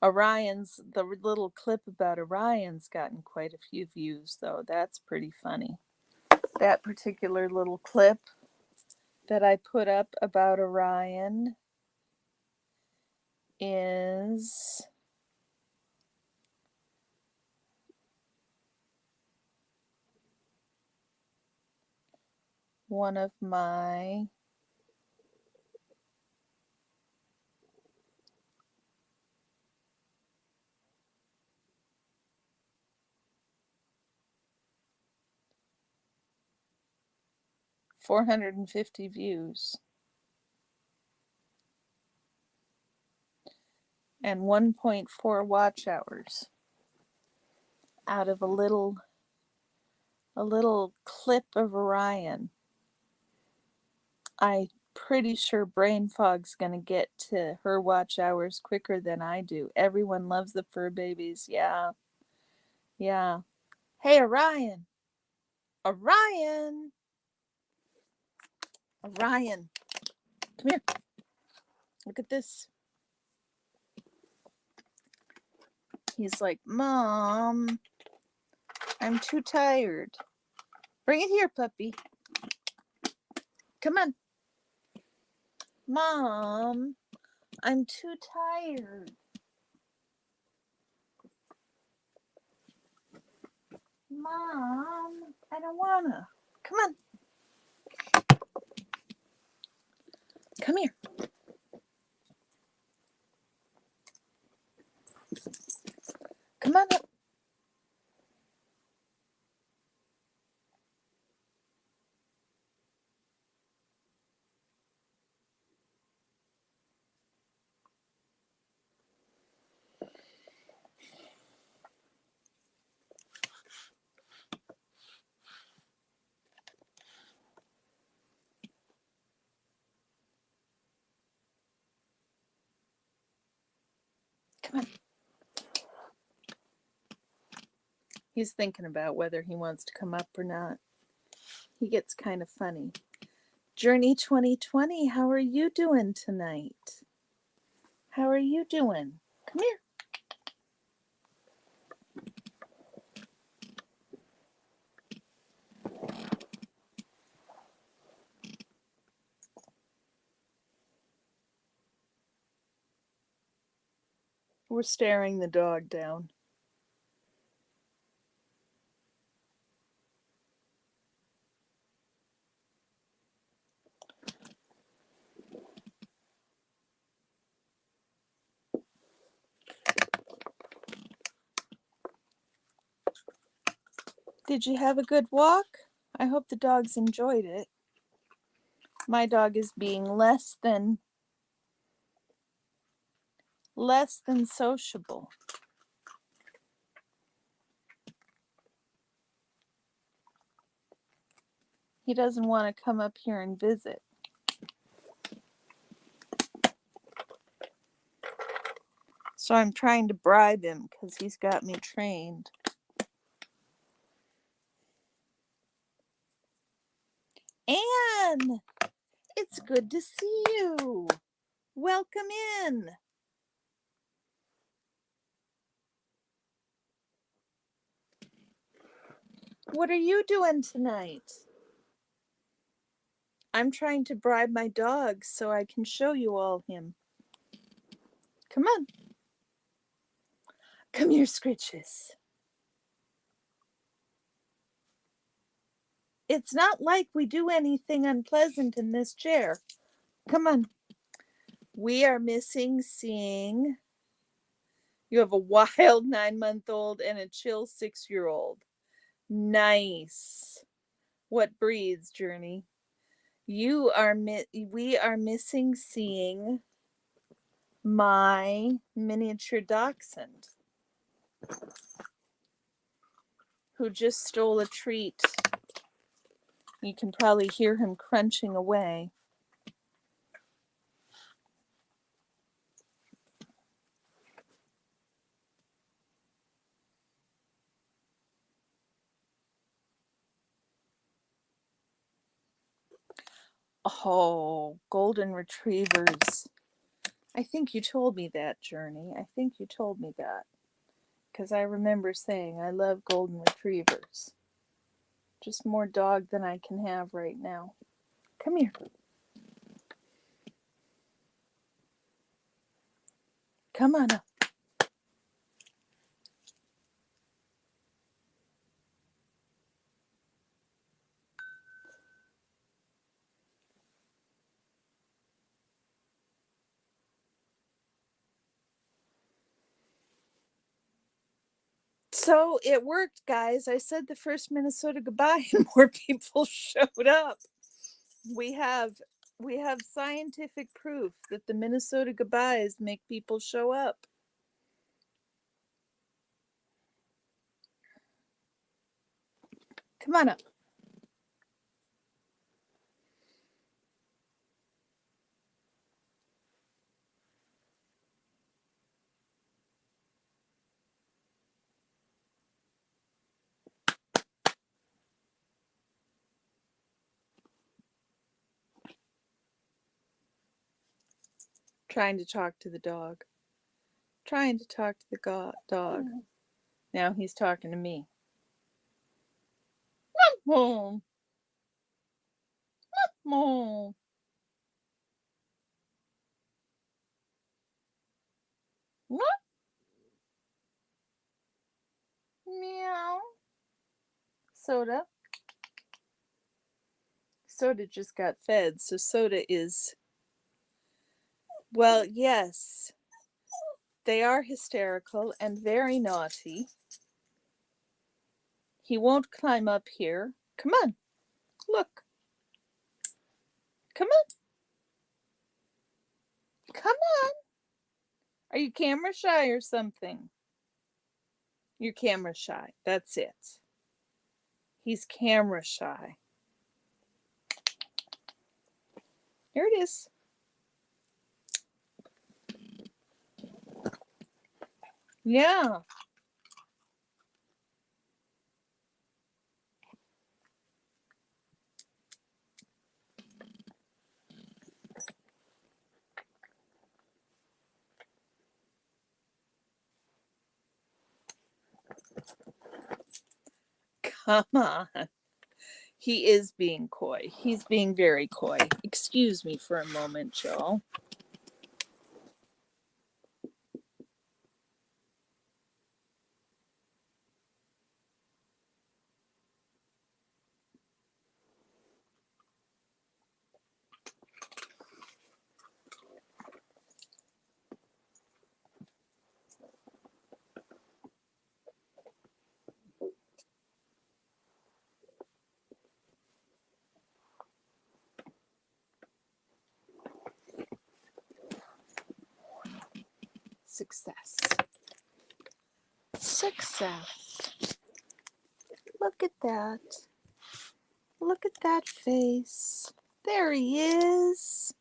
S1: The little clip about Orion's gotten quite a few views though. That's pretty funny. That particular little clip that I put up about Orion is one of my (450 views and 1.4 watch hours out of a little clip of Orion. I'm pretty sure Brain Fog's gonna get to her watch hours quicker than I do. Everyone loves the fur babies. Yeah. Yeah. Hey, Orion. Orion. Orion. Come here. Look at this. He's like, Mom, I'm too tired. Bring it here, puppy. Come on. Mom, I'm too tired. Mom, I don't wanna. Come on. Come here. Come on up. Come on. He's thinking about whether he wants to come up or not. He gets kind of funny. Journey 2020, how are you doing tonight? How are you doing? Come here. We're staring the dog down. Did you have a good walk? I hope the dogs enjoyed it. My dog is being less than sociable. He doesn't want to come up here and visit. So I'm trying to bribe him because he's got me trained. Anne, it's good to see you. Welcome in. What are you doing tonight? I'm trying to bribe my dog so I can show you all him. Come on. Come here, Scritches. It's not like we do anything unpleasant in this chair. Come on. We are missing seeing. You have a wild 9-month-old and a chill 6-year-old. Nice. What breeds, Journey? We are missing seeing my miniature dachshund who just stole a treat. You can probably hear him crunching away. Oh, golden retrievers. I think you told me that, Journey. I think you told me that. Because I remember saying I love golden retrievers. Just more dog than I can have right now. Come here. Come on up. So it worked, guys. I said the first Minnesota goodbye and more people showed up. We have scientific proof that the Minnesota goodbyes make people show up. Come on up. Trying to talk to the dog. Trying to talk to the dog. Now he's talking to me. Mom. Mom. Meow. Soda. Soda just got fed, so Soda is... Well, yes. They are hysterical and very naughty. He won't climb up here. Come on. Look. Come on. Come on. Are you camera shy or something? You're camera shy. That's it. He's camera shy. Here it is. Yeah. Come on. He is being coy. He's being very coy. Excuse me for a moment, y'all. Success. Success. Look at that. Look at that face. There he is.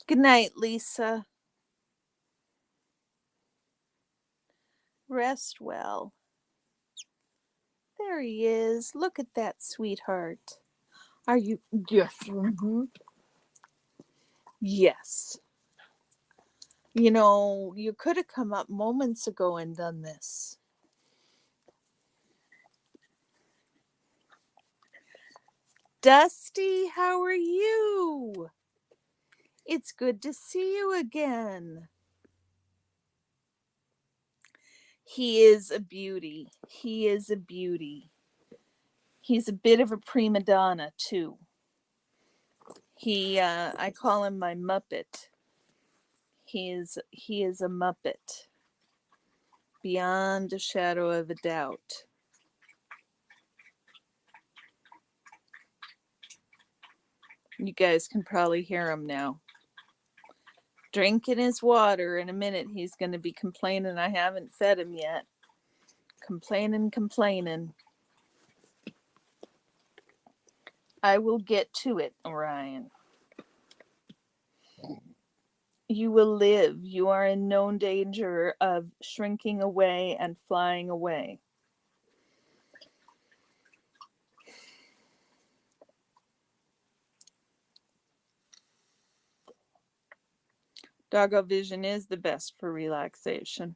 S1: Good night, Lisa. Rest well. There he is. Look at that sweetheart. Are you... Yes. Mm-hmm. Yes. You know, you could have come up moments ago and done this. Dusty, how are you? It's good to see you again. He is a beauty. He is a beauty. He's a bit of a prima donna, too. I call him my Muppet. He is a Muppet. Beyond a shadow of a doubt. You guys can probably hear him now. Drinking his water. In a minute, he's going to be complaining I haven't fed him yet. Complaining. I will get to it, Orion. You will live. You are in no danger of shrinking away and flying away. Doggo vision is the best for relaxation.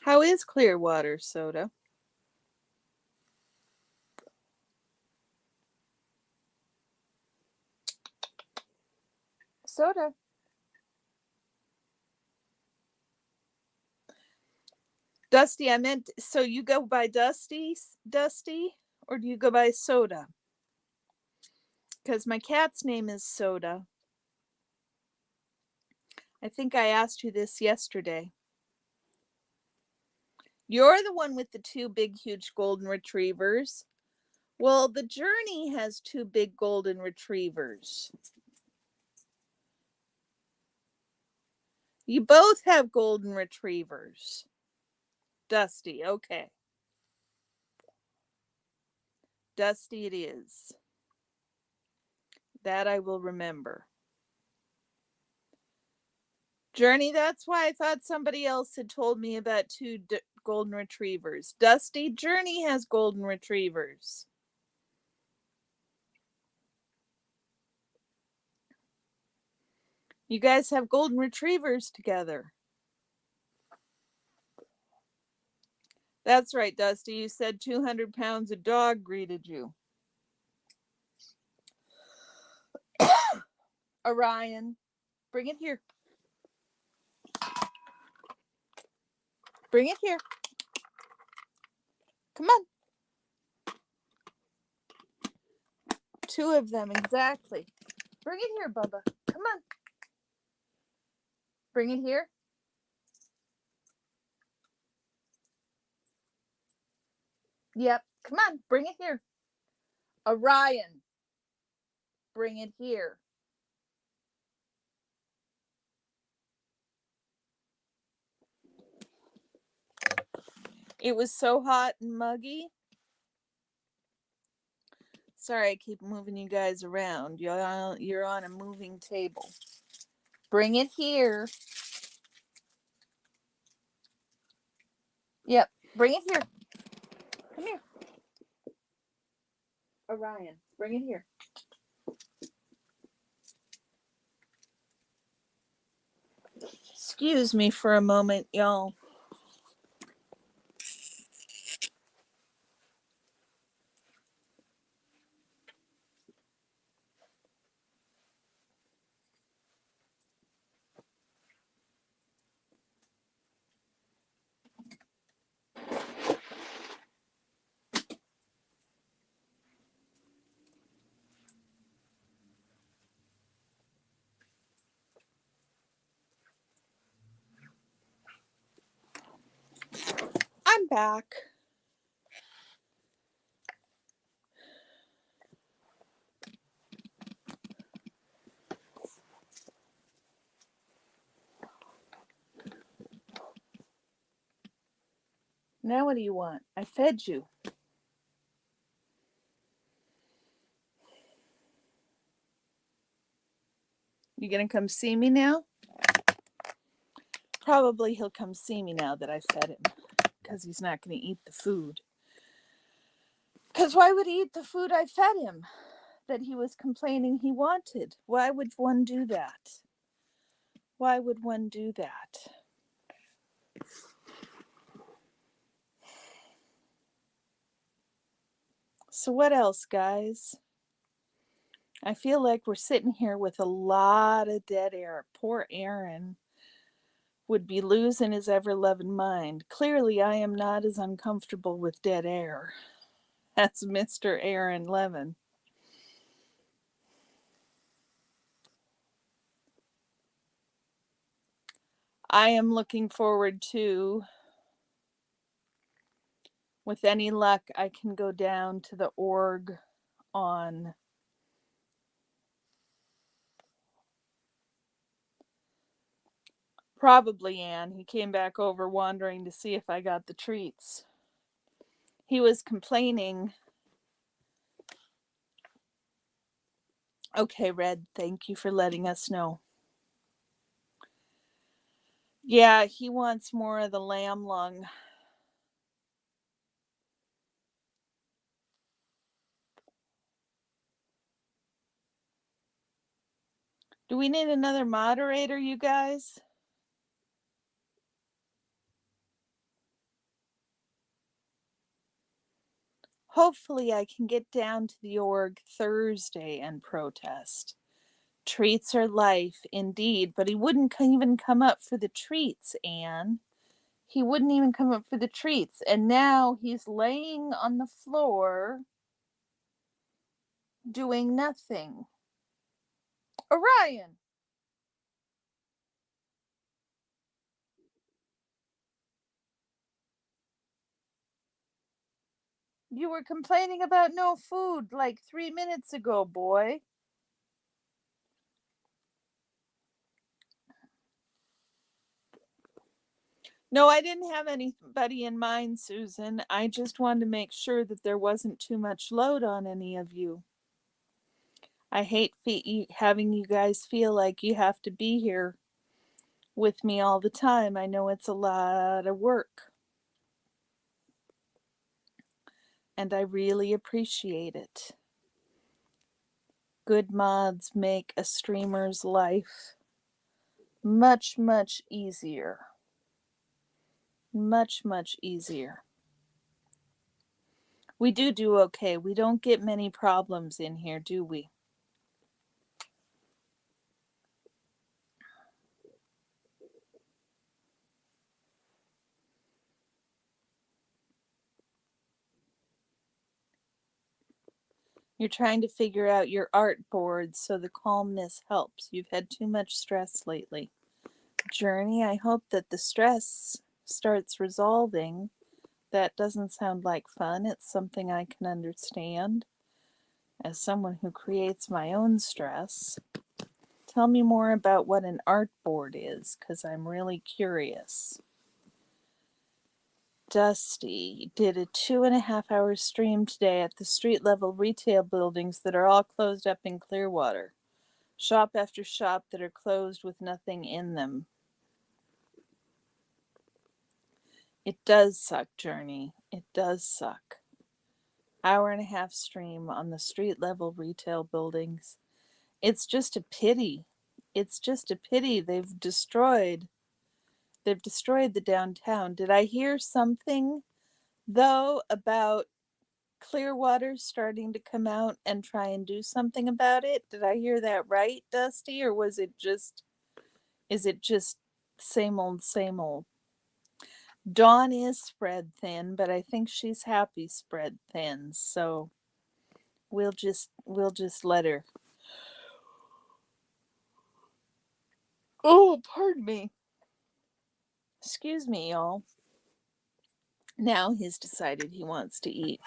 S1: How is Clearwater, Soda? Soda. Dusty, I meant, so you go by Dusty, or do you go by Soda? Because my cat's name is Soda. I think I asked you this yesterday. You're the one with the two big, huge golden retrievers. Well, the Journey has two big golden retrievers. You both have golden retrievers. Dusty, okay. Dusty it is. That I will remember. Journey, that's why I thought somebody else had told me about two golden retrievers. Dusty, Journey has golden retrievers. You guys have golden retrievers together. That's right, Dusty. You said 200 pounds of dog greeted you. Orion, bring it here. Bring it here. Come on. Two of them, exactly. Bring it here, Bubba. Come on. Bring it here. Yep. Come on. Bring it here. Orion. Bring it here. It was so hot and muggy. Sorry, I keep moving you guys around. You're on a moving table. Bring it here. Yep. Bring it here. Come here. Orion, bring it here. Excuse me for a moment, y'all. I'm back. Now what do you want? I fed you. You gonna come see me now? Probably he'll come see me now that I fed him. Because he's not gonna eat the food. Because why would he eat the food I fed him? That he was complaining he wanted. Why would one do that? Why would one do that? So what else, guys? I feel like we're sitting here with a lot of dead air. Poor Aaron would be losing his ever-loving mind. Clearly, I am not as uncomfortable with dead air as Mr. Aaron Levin. I am looking forward to With any luck, I can go down to the org on probably Ann. He came back over wandering to see if I got the treats. He was complaining. Okay, Red, thank you for letting us know. Yeah, he wants more of the lamb lung. Do we need another moderator, you guys? Hopefully, I can get down to the org Thursday and protest. Treats are life, indeed, but he wouldn't even come up for the treats, Anne. He wouldn't even come up for the treats, and now he's laying on the floor doing nothing. Orion! You were complaining about no food like 3 minutes ago, boy. No, I didn't have anybody in mind, Susan. I just wanted to make sure that there wasn't too much load on any of you. I hate having you guys feel like you have to be here with me all the time. I know it's a lot of work. And I really appreciate it. Good mods make a streamer's life much, much easier. Much, much easier. We do okay. We don't get many problems in here, do we? You're trying to figure out your art board so the calmness helps. You've had too much stress lately. Journey, I hope that the stress starts resolving. That doesn't sound like fun. It's something I can understand as someone who creates my own stress. Tell me more about what an art board is, because I'm really curious. Dusty did a 2.5-hour stream today at the street level retail buildings that are all closed up in Clearwater. Shop after shop that are closed with nothing in them. It does suck, Journey. It does suck. 1.5-hour stream on the street level retail buildings. It's just a pity. It's just a pity they've destroyed the downtown. Did I hear something though about Clearwater starting to come out and try and do something about it? Did I hear that right, Dusty, or is it just same old, same old? Dawn is spread thin, but I think she's happy spread thin, so we'll just let her. Oh, pardon me. Excuse me, y'all. Now he's decided he wants to eat.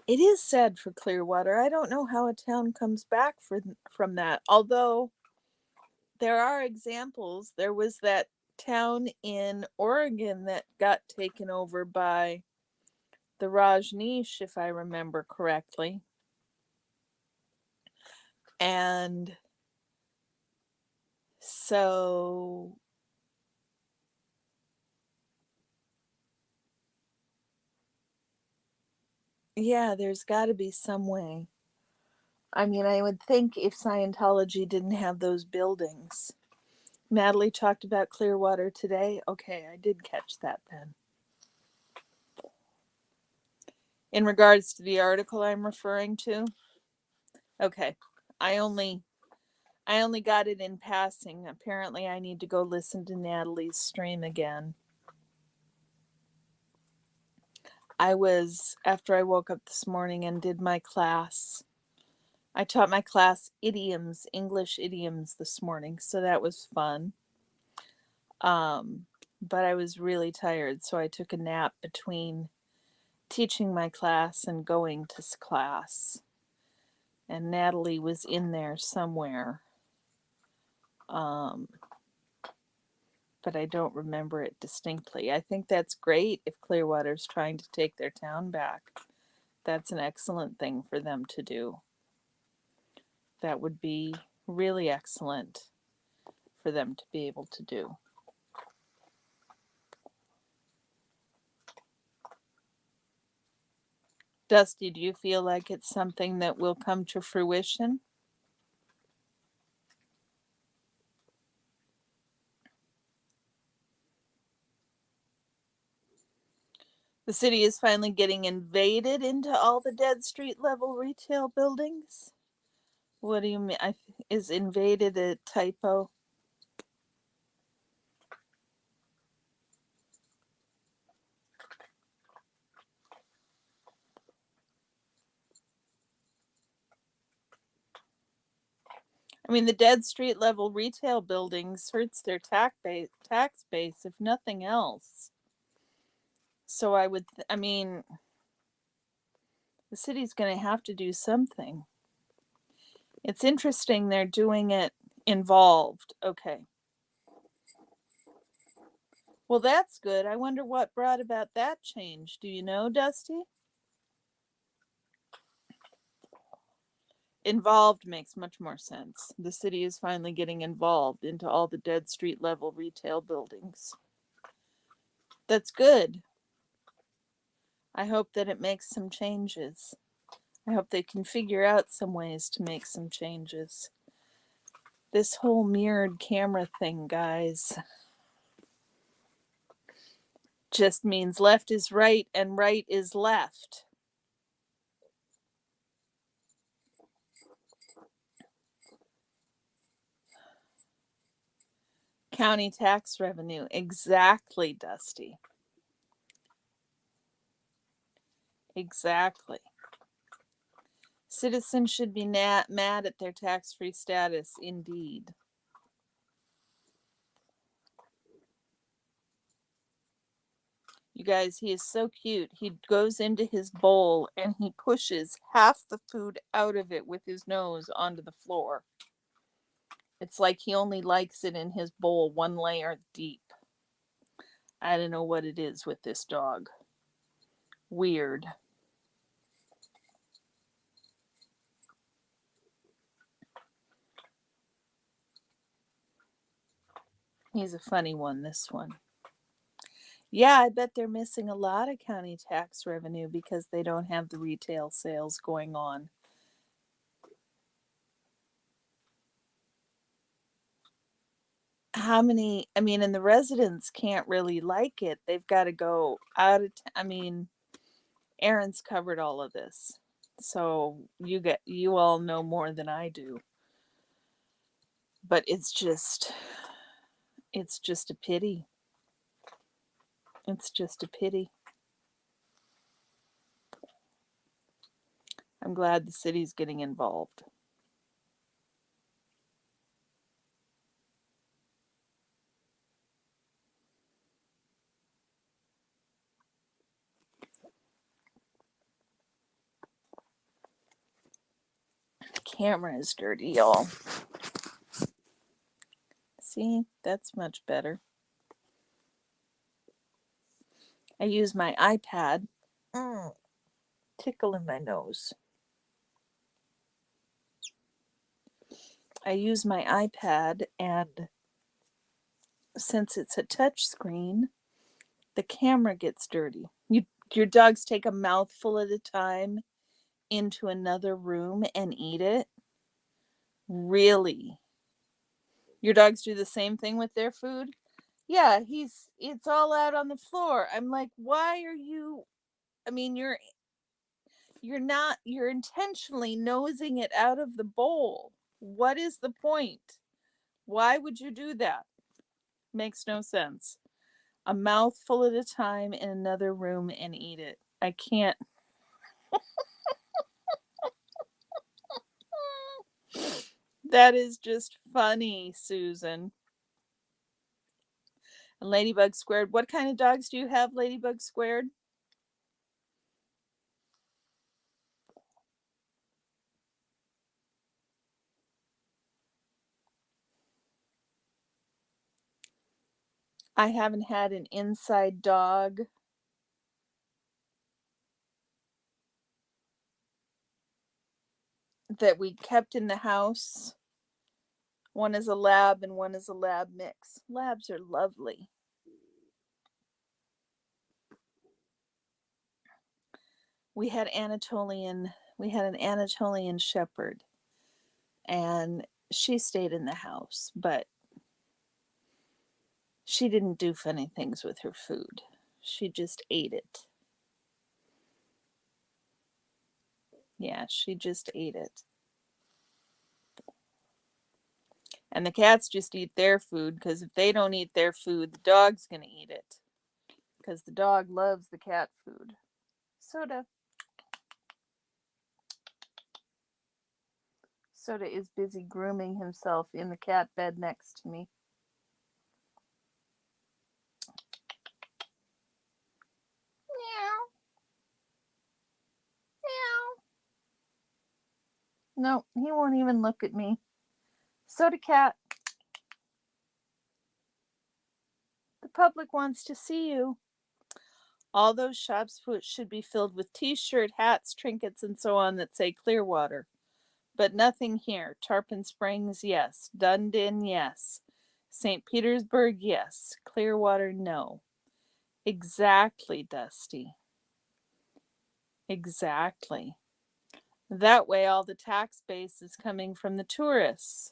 S1: It is sad for Clearwater. I don't know how a town comes back from that. Although there are examples. There was that town in Oregon that got taken over by the Rajneesh, if I remember correctly. And so yeah, there's got to be some way. I mean, I would think if Scientology didn't have those buildings. Natalie talked about Clearwater today. Okay, I did catch that then. In regards to the article I'm referring to, okay, I only got it in passing. Apparently, I need to go listen to Natalie's stream again. After I woke up this morning and did my class, I taught my class idioms, English idioms this morning, so that was fun. Um, but I was really tired, so I took a nap between teaching my class and going to class. And Natalie was in there somewhere. Um, but I don't remember it distinctly. I think that's great if Clearwater's trying to take their town back. That's an excellent thing for them to do. That would be really excellent for them to be able to do. Dusty, do you feel like it's something that will come to fruition? The city is finally getting invaded into all the dead street level retail buildings. What do you mean? Is invaded a typo? I mean, the dead street level retail buildings hurts their tax base, if nothing else. So I mean, the city's going to have to do something. It's interesting they're doing it involved. Okay. Well, that's good. I wonder what brought about that change. Do you know, Dusty? Involved makes much more sense. The city is finally getting involved into all the dead street level retail buildings. That's good. I hope that it makes some changes. I hope they can figure out some ways to make some changes. This whole mirrored camera thing, guys, just means left is right and right is left. County tax revenue. Exactly, Dusty. Exactly. Citizens should be mad at their tax free status, indeed. You guys, he is so cute. He goes into his bowl and he pushes half the food out of it with his nose onto the floor. It's like he only likes it in his bowl one layer deep. I don't know what it is with this dog. Weird. He's a funny one, this one. Yeah, I bet they're missing a lot of county tax revenue because they don't have the retail sales going on. How many, I mean, and the residents can't really like it. They've got to go out of, I mean, Aaron's covered all of this. So you all know more than I do. But it's just a pity. It's just a pity. I'm glad the city's getting involved. The camera is dirty, y'all. See, that's much better. I use my iPad. Tickle in my nose. I use my iPad, and since it's a touch screen, the camera gets dirty. Your dogs take a mouthful at a time into another room and eat it? Really? Your dogs do the same thing with their food? Yeah, it's all out on the floor. I'm like, why are you, I mean, you're intentionally nosing it out of the bowl. What is the point? Why would you do that? Makes no sense. A mouthful at a time in another room and eat it. I can't. That is just funny, Susan. And Ladybug Squared. What kind of dogs do you have, Ladybug Squared? I haven't had an inside dog that we kept in the house. One is a lab and one is a lab mix. Labs are lovely. We had an Anatolian shepherd, and she stayed in the house, but she didn't do funny things with her food. She just ate it. Yeah, she just ate it. And the cats just eat their food, because if they don't eat their food, the dog's going to eat it. Because the dog loves the cat food. Soda. Soda is busy grooming himself in the cat bed next to me. Meow. Meow. No, he won't even look at me. Soda cat. The public wants to see you. All those shops should be filled with t-shirt, hats, trinkets, and so on that say Clearwater. But nothing here. Tarpon Springs, yes. Dunedin, yes. St. Petersburg, yes. Clearwater, no. Exactly, Dusty. Exactly. That way all the tax base is coming from the tourists.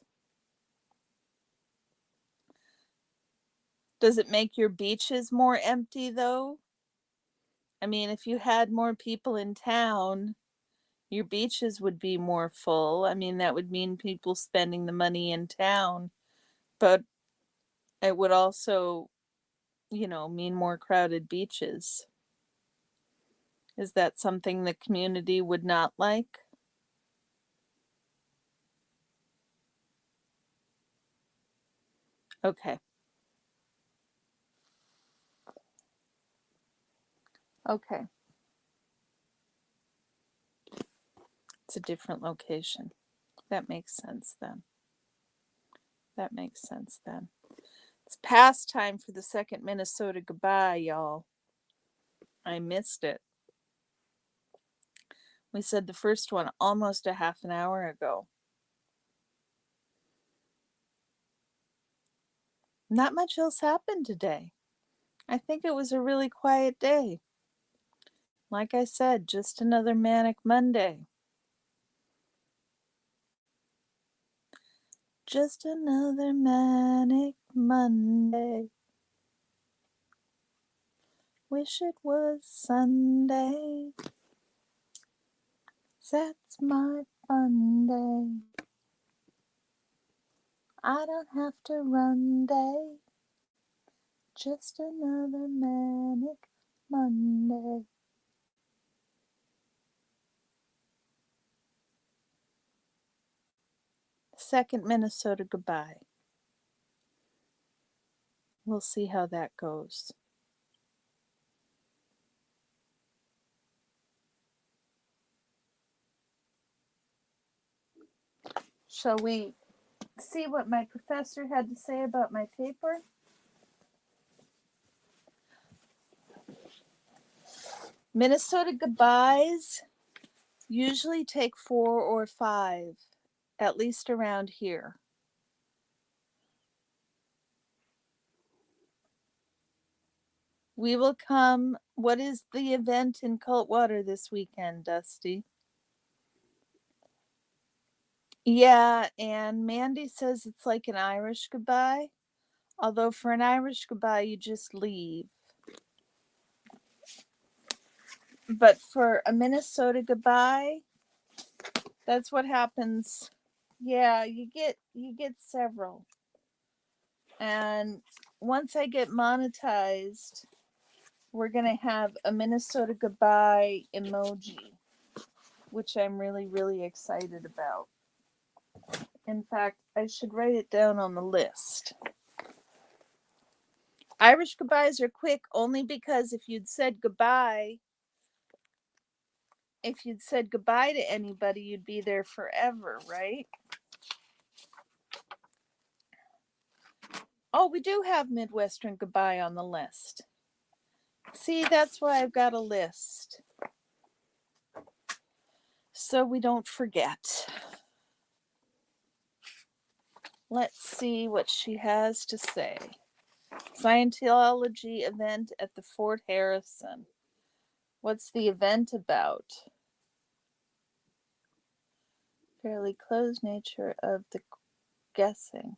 S1: Does it make your beaches more empty, though? I mean, if you had more people in town, your beaches would be more full. I mean, that would mean people spending the money in town, but it would also, mean more crowded beaches. Is that something the community would not like? Okay. Okay. It's a different location. That makes sense then. That makes sense then. It's past time for the second Minnesota goodbye, y'all. I missed it. We said the first one almost a half an hour ago. Not much else happened today. I think it was a really quiet day. Like I said, just another manic Monday. Just another manic Monday. Wish it was Sunday. That's my fun day. I don't have to run day. Just another manic Monday. Second Minnesota goodbye. We'll see how that goes. Shall we see what my professor had to say about my paper? Minnesota goodbyes usually take 4 or 5, at least around here. We will come. What is the event in Cultwater this weekend, Dusty? Yeah, and Mandy says it's like an Irish goodbye. Although for an Irish goodbye, you just leave. But for a Minnesota goodbye, that's what happens. Yeah, you get several. And once I get monetized, we're going to have a Minnesota goodbye emoji, which I'm really, really excited about. In fact, I should write it down on the list. Irish goodbyes are quick only because if you'd said goodbye to anybody, you'd be there forever, right? Oh, we do have Midwestern goodbye on the list. See, that's why I've got a list. So we don't forget. Let's see what she has to say. Scientology event at the Fort Harrison. What's the event about? Fairly closed nature of the guessing.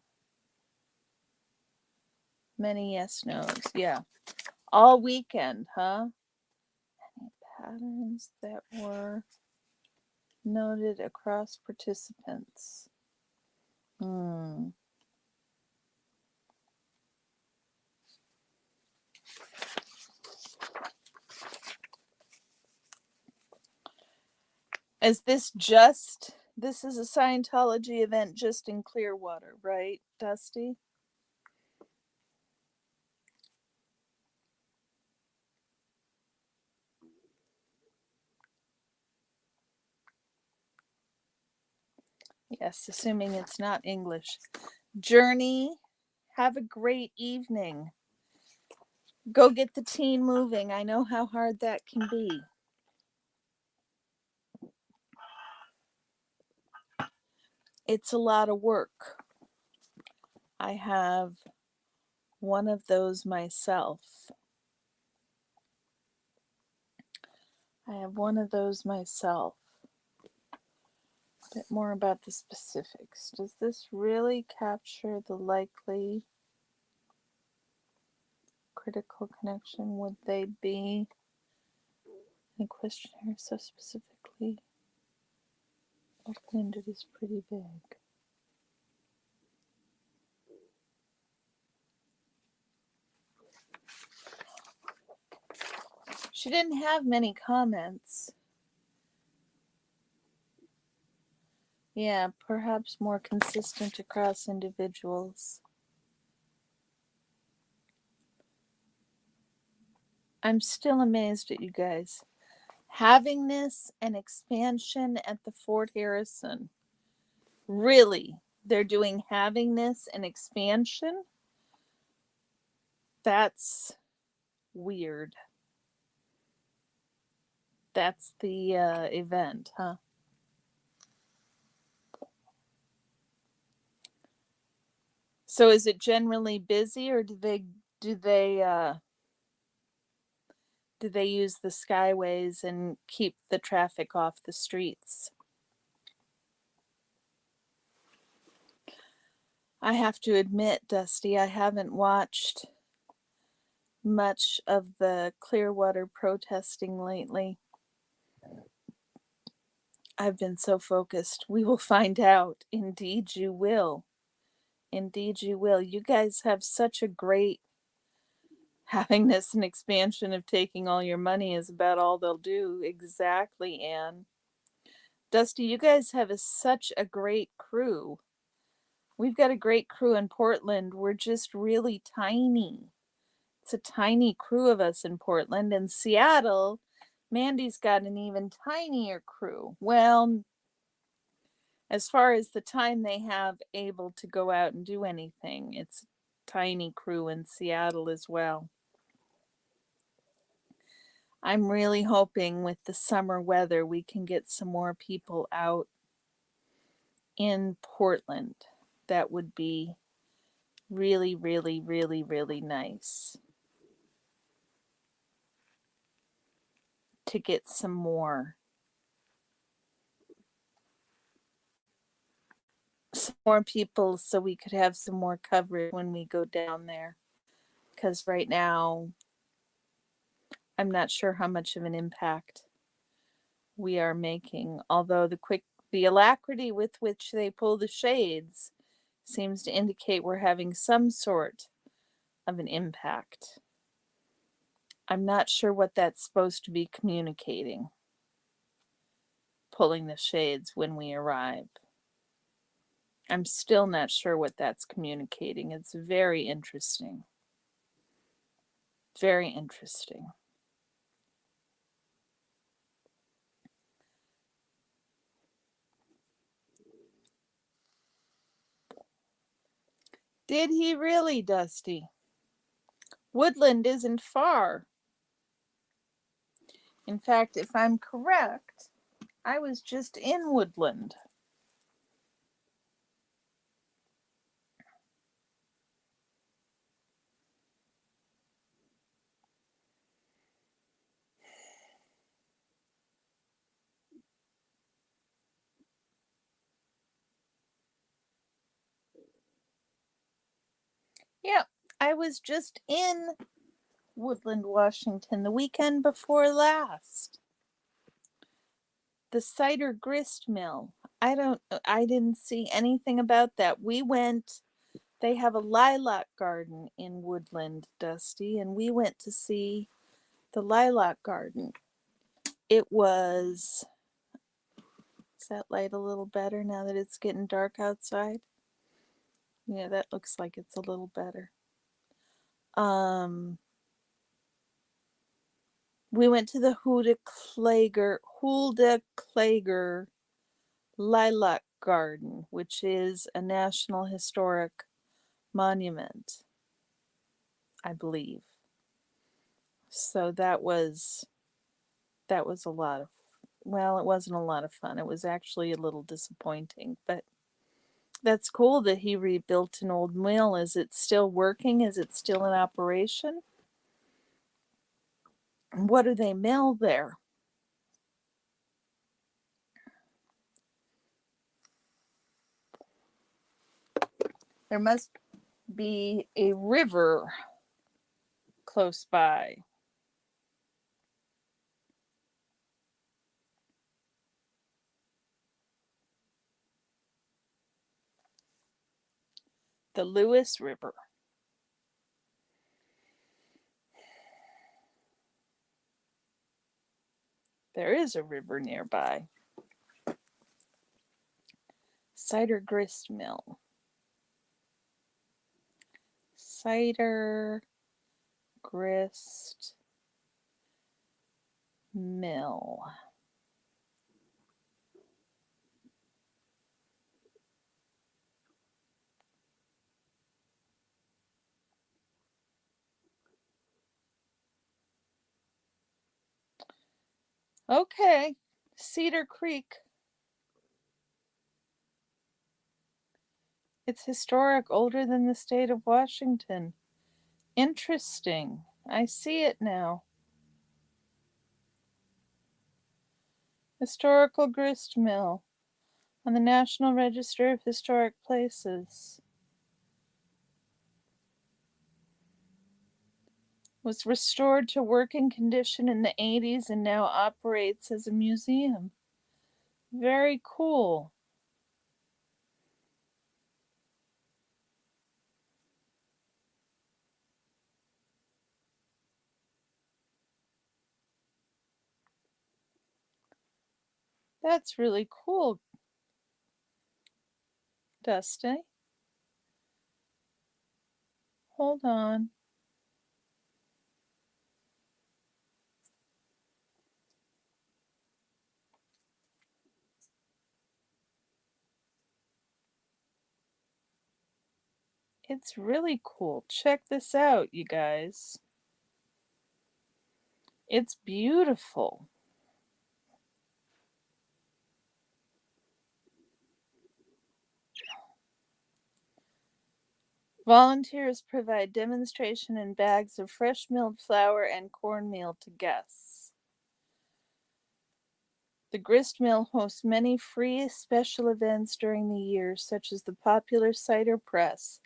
S1: Many yes nos. Yeah. All weekend, huh? Any patterns that were noted across participants? Is this is a Scientology event just in Clearwater, right, Dusty? Yes, assuming it's not English. Journey, have a great evening. Go get the teen moving. I know how hard that can be. It's a lot of work. I have one of those myself. A bit more about the specifics. Does this really capture the likely critical connection? Would they be in questionnaire so specifically opened? It is pretty vague. She didn't have many comments. Yeah, perhaps more consistent across individuals. I'm still amazed at you guys. Havingness and expansion at the Fort Harrison. Really? They're doing havingness and expansion? That's weird. That's the event, huh? So is it generally busy, or do they use the skyways and keep the traffic off the streets? I have to admit, Dusty, I haven't watched much of the Clearwater protesting lately. I've been so focused. We will find out. Indeed, you will. Indeed, you will. You guys have such a great havingness and expansion of taking all your money is about all they'll do. Exactly, Anne. Dusty, you guys have such a great crew. We've got a great crew in Portland. We're just really tiny. It's a tiny crew of us in Portland. And Seattle, Mandy's got an even tinier crew. Well, as far as the time they have able to go out and do anything, it's a tiny crew in Seattle as well. I'm really hoping with the summer weather we can get some more people out in Portland. That would be really, really, really, really nice to get some more people so we could have some more coverage when we go down there. Because right now, I'm not sure how much of an impact we are making. Although the alacrity with which they pull the shades seems to indicate we're having some sort of an impact. I'm not sure what that's supposed to be communicating. Pulling the shades when we arrive. I'm still not sure what that's communicating. It's very interesting. Very interesting. Did he really, Dusty? Woodland isn't far. In fact, if I'm correct, I was just in Woodland. Yeah, I was just in Woodland, Washington the weekend before last. The cider grist mill. I didn't see anything about that. We went, they have a lilac garden in Woodland, Dusty, and we went to see the lilac garden. It was, is that light a little better now that it's getting dark outside? Yeah, that looks like it's a little better. We went to the Hulda Klager Lilac Garden, which is a National Historic Monument, I believe. So that was a lot of, well, it wasn't a lot of fun. It was actually a little disappointing, but that's cool that he rebuilt an old mill. Is it still working? Is it still in operation? What do they mill there? There must be a river close by. The Lewis River. There is a river nearby. Cider grist mill. Cider grist mill. Okay, Cedar Creek. It's historic, older than the state of Washington. Interesting. I see it now. Historical grist mill on the National Register of Historic Places. Was restored to working condition in the 80s and now operates as a museum. Very cool. That's really cool, Dusty. Hold on. It's really cool. Check this out, you guys. It's beautiful. Volunteers provide demonstration and bags of fresh milled flour and cornmeal to guests. The grist mill hosts many free special events during the year, such as the popular cider press,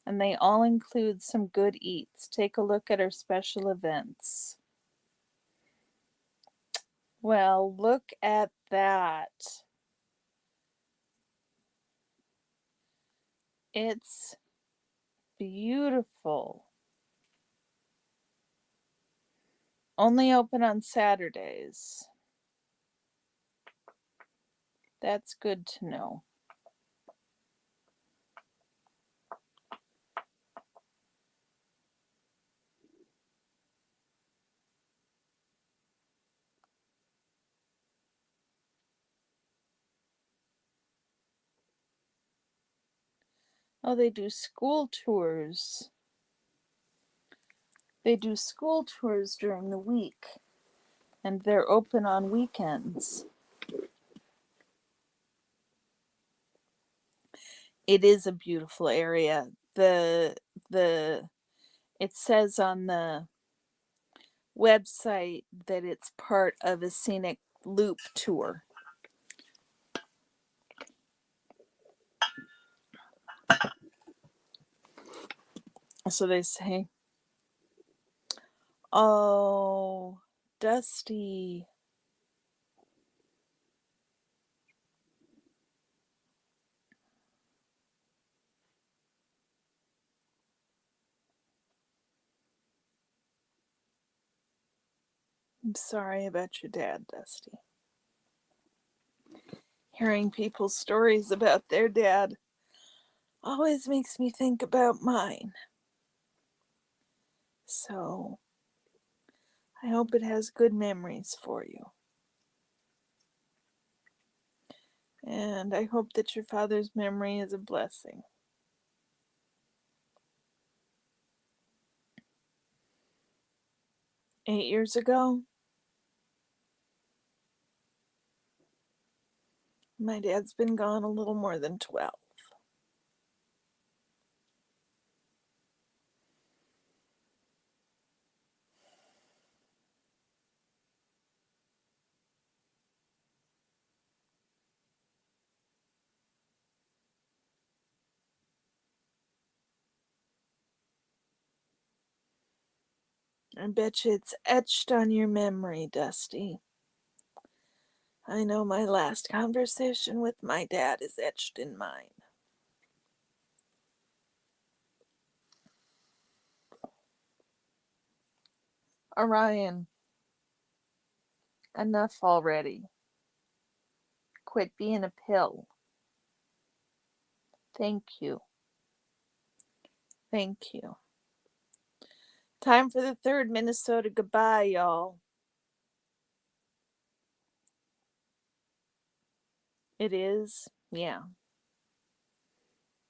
S1: and they all include some good eats. Take a look at our special events. Well, look at that. It's beautiful. Only open on Saturdays. That's good to know. Oh, they do school tours. They do school tours during the week, and they're open on weekends. It is a beautiful area. The it says on the website that it's part of a scenic loop tour. So they say, "Oh, Dusty." I'm sorry about your dad, Dusty. Hearing people's stories about their dad always makes me think about mine. So I hope it has good memories for you. And I hope that your father's memory is a blessing. "8 years ago, my dad's been gone a little more than 12. I bet you it's etched on your memory, Dusty. I know my last conversation with my dad is etched in mine." Orion, enough already. Quit being a pill. Thank you. Thank you. Time for the third Minnesota goodbye, y'all. It is, yeah.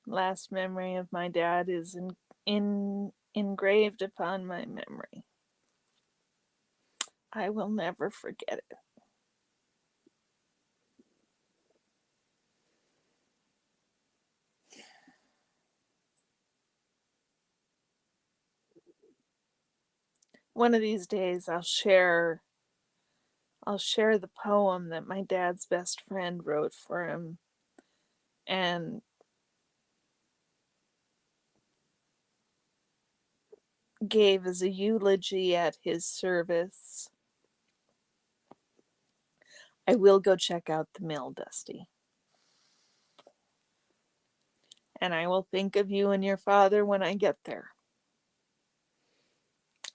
S1: Last memory of my dad is engraved upon my memory. I will never forget it. One of these days I'll share the poem that my dad's best friend wrote for him and gave as a eulogy at his service. I will go check out the mill, Dusty. And I will think of you and your father when I get there.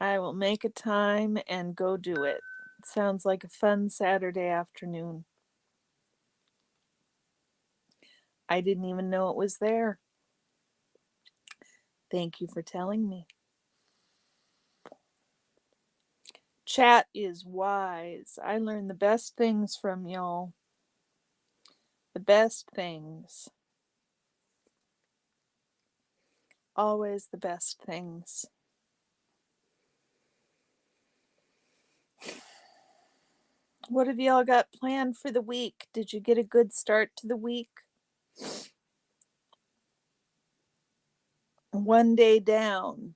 S1: I will make a time and go do it. It sounds like a fun Saturday afternoon. I didn't even know it was there. Thank you for telling me. Chat is wise. I learn the best things from y'all. The best things. Always the best things. What have y'all got planned for the week? Did you get a good start to the week? One day down.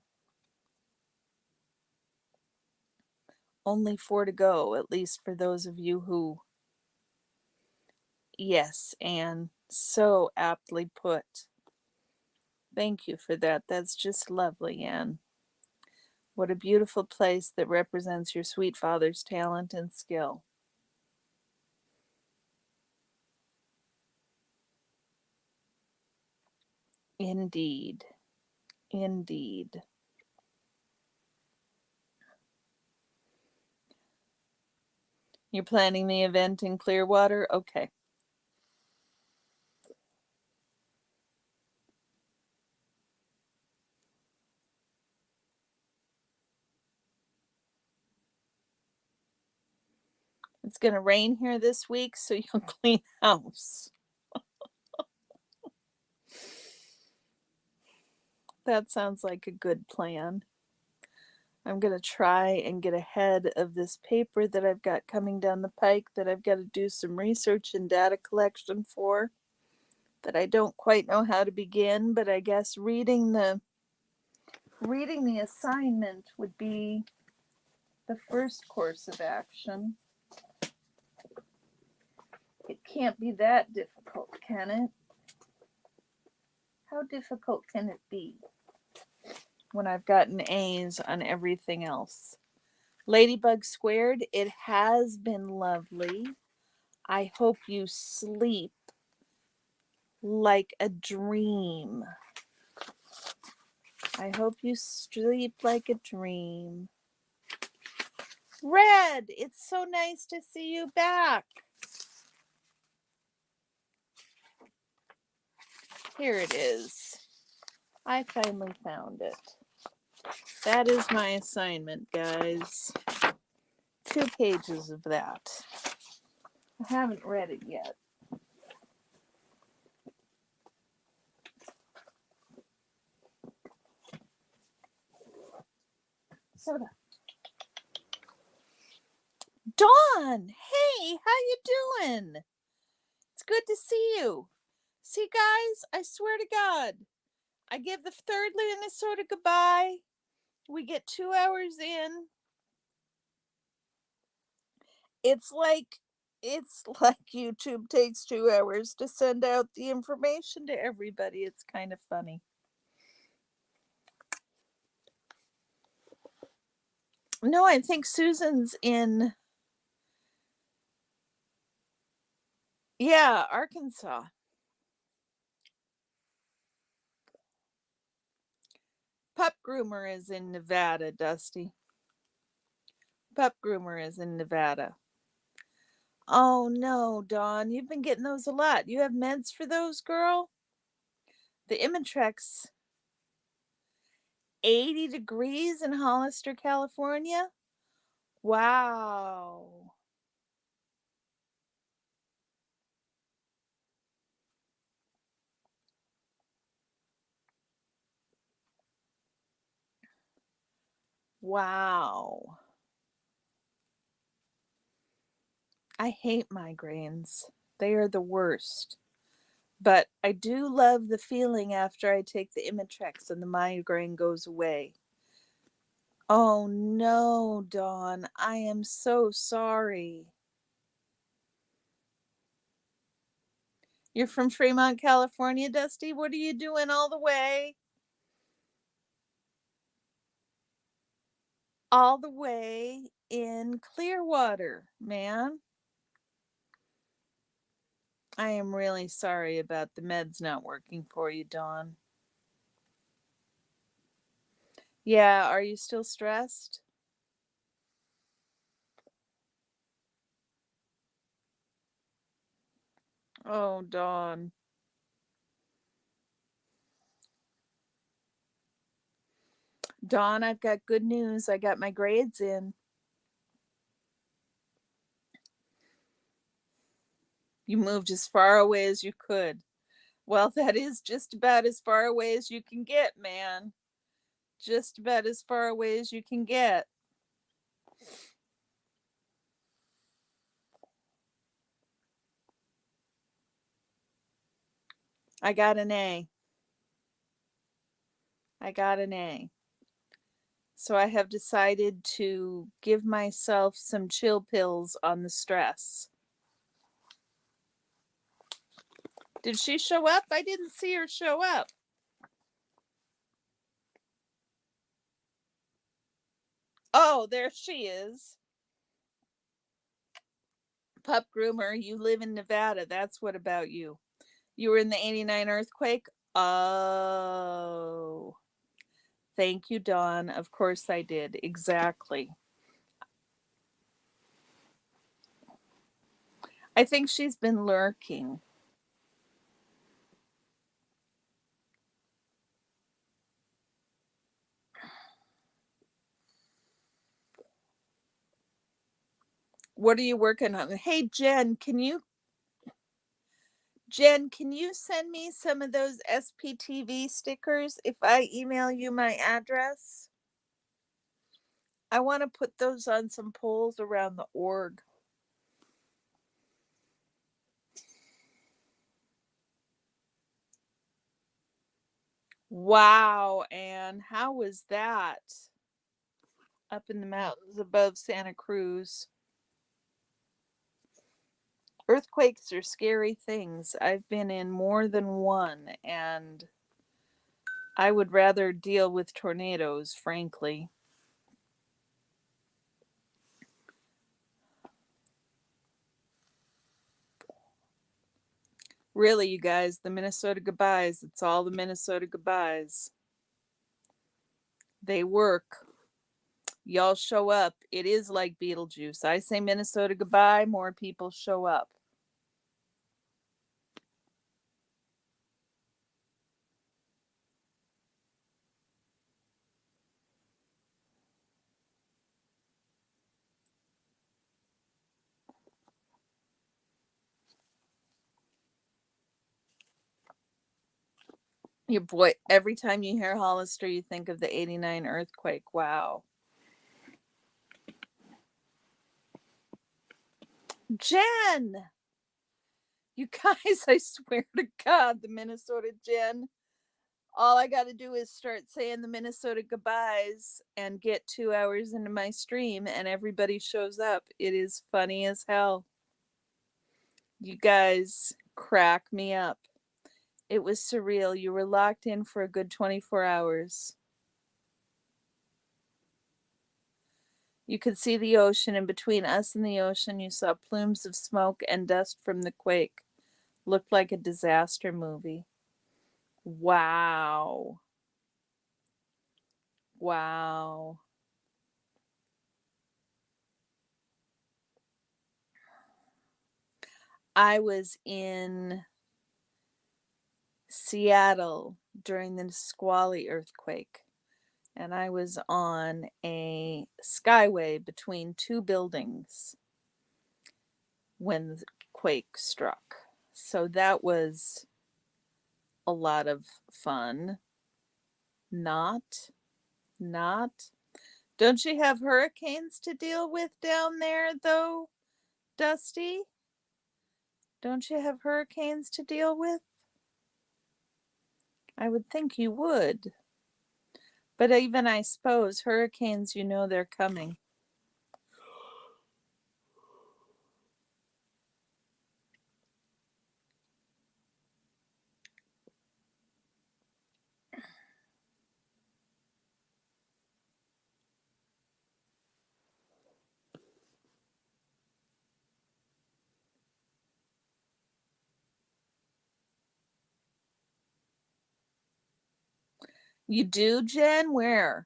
S1: Only 4 to go, at least for those of you who. Yes, Anne, so aptly put. Thank you for that. That's just lovely, Anne. What a beautiful place that represents your sweet father's talent and skill. Indeed. Indeed. You're planning the event in Clearwater? Okay. It's going to rain here this week, so you'll clean house. That sounds like a good plan. I'm going to try and get ahead of this paper that I've got coming down the pike that I've got to do some research and data collection for, that I don't quite know how to begin, but I guess reading the assignment would be the first course of action. It can't be that difficult, can it? How difficult can it be when I've gotten A's on everything else? Ladybug Squared, it has been lovely. I hope you sleep like a dream. I hope you sleep like a dream. Red, it's so nice to see you back. Here it is. I finally found it. That is my assignment, guys. 2 pages of that. I haven't read it yet. Soda. Dawn! Hey, how you doing? It's good to see you. See, guys, I swear to God, I give the third Minnesota goodbye. We get 2 hours in. It's like YouTube takes 2 hours to send out the information to everybody. It's kind of funny. No, I think Susan's in, yeah, Arkansas. Pup Groomer is in Nevada, Dusty. Pup Groomer is in Nevada. Oh no, Dawn, you've been getting those a lot. You have meds for those, girl? The Imitrex, 80 degrees in Hollister, California? Wow. Wow. I hate migraines. They are the worst. But I do love the feeling after I take the Imitrex and the migraine goes away. Oh no, Dawn. I am so sorry. You're from Fremont, California, Dusty? What are you doing all the way? All the way in Clearwater, man. I am really sorry about the meds not working for you, Dawn. Yeah, are you still stressed? Oh, Dawn. Dawn, I've got good news. I got my grades in. You moved as far away as you could. Well, that is just about as far away as you can get, man. Just about as far away as you can get. I got an A. I got an A. So I have decided to give myself some chill pills on the stress. Did she show up? I didn't see her show up. Oh, there she is. Pup Groomer, you live in Nevada. That's what about you. You were in the 89 earthquake? Oh. Thank you, Dawn. Of course I did. Exactly. I think she's been lurking. What are you working on? Hey, Jen, Jen, can you send me some of those SPTV stickers if I email you my address? I want to put those on some poles around the org. Wow, Anne, how was that? Up in the mountains above Santa Cruz. Earthquakes are scary things. I've been in more than one, and I would rather deal with tornadoes, frankly. Really, you guys, the Minnesota goodbyes. It's all the Minnesota goodbyes. They work. Y'all show up. It is like Beetlejuice. I say Minnesota goodbye, more people show up. Your boy, every time you hear Hollister, you think of the 89 earthquake. Wow. Jen! You guys, I swear to God, the Minnesota Jen. All I got to do is start saying the Minnesota goodbyes and get 2 hours into my stream, and everybody shows up. It is funny as hell. You guys crack me up. It was surreal. You were locked in for a good 24 hours. You could see the ocean, and between us and the ocean, you saw plumes of smoke and dust from the quake. Looked like a disaster movie. Wow. Wow. I was in Seattle during the Nisqually earthquake, and I was on a skyway between two buildings when the quake struck. So that was a lot of fun. Not, not. Don't you have hurricanes to deal with down there, though, Dusty? Don't you have hurricanes to deal with? I would think you would. But even I suppose hurricanes, you know they're coming. You do, Jen? Where?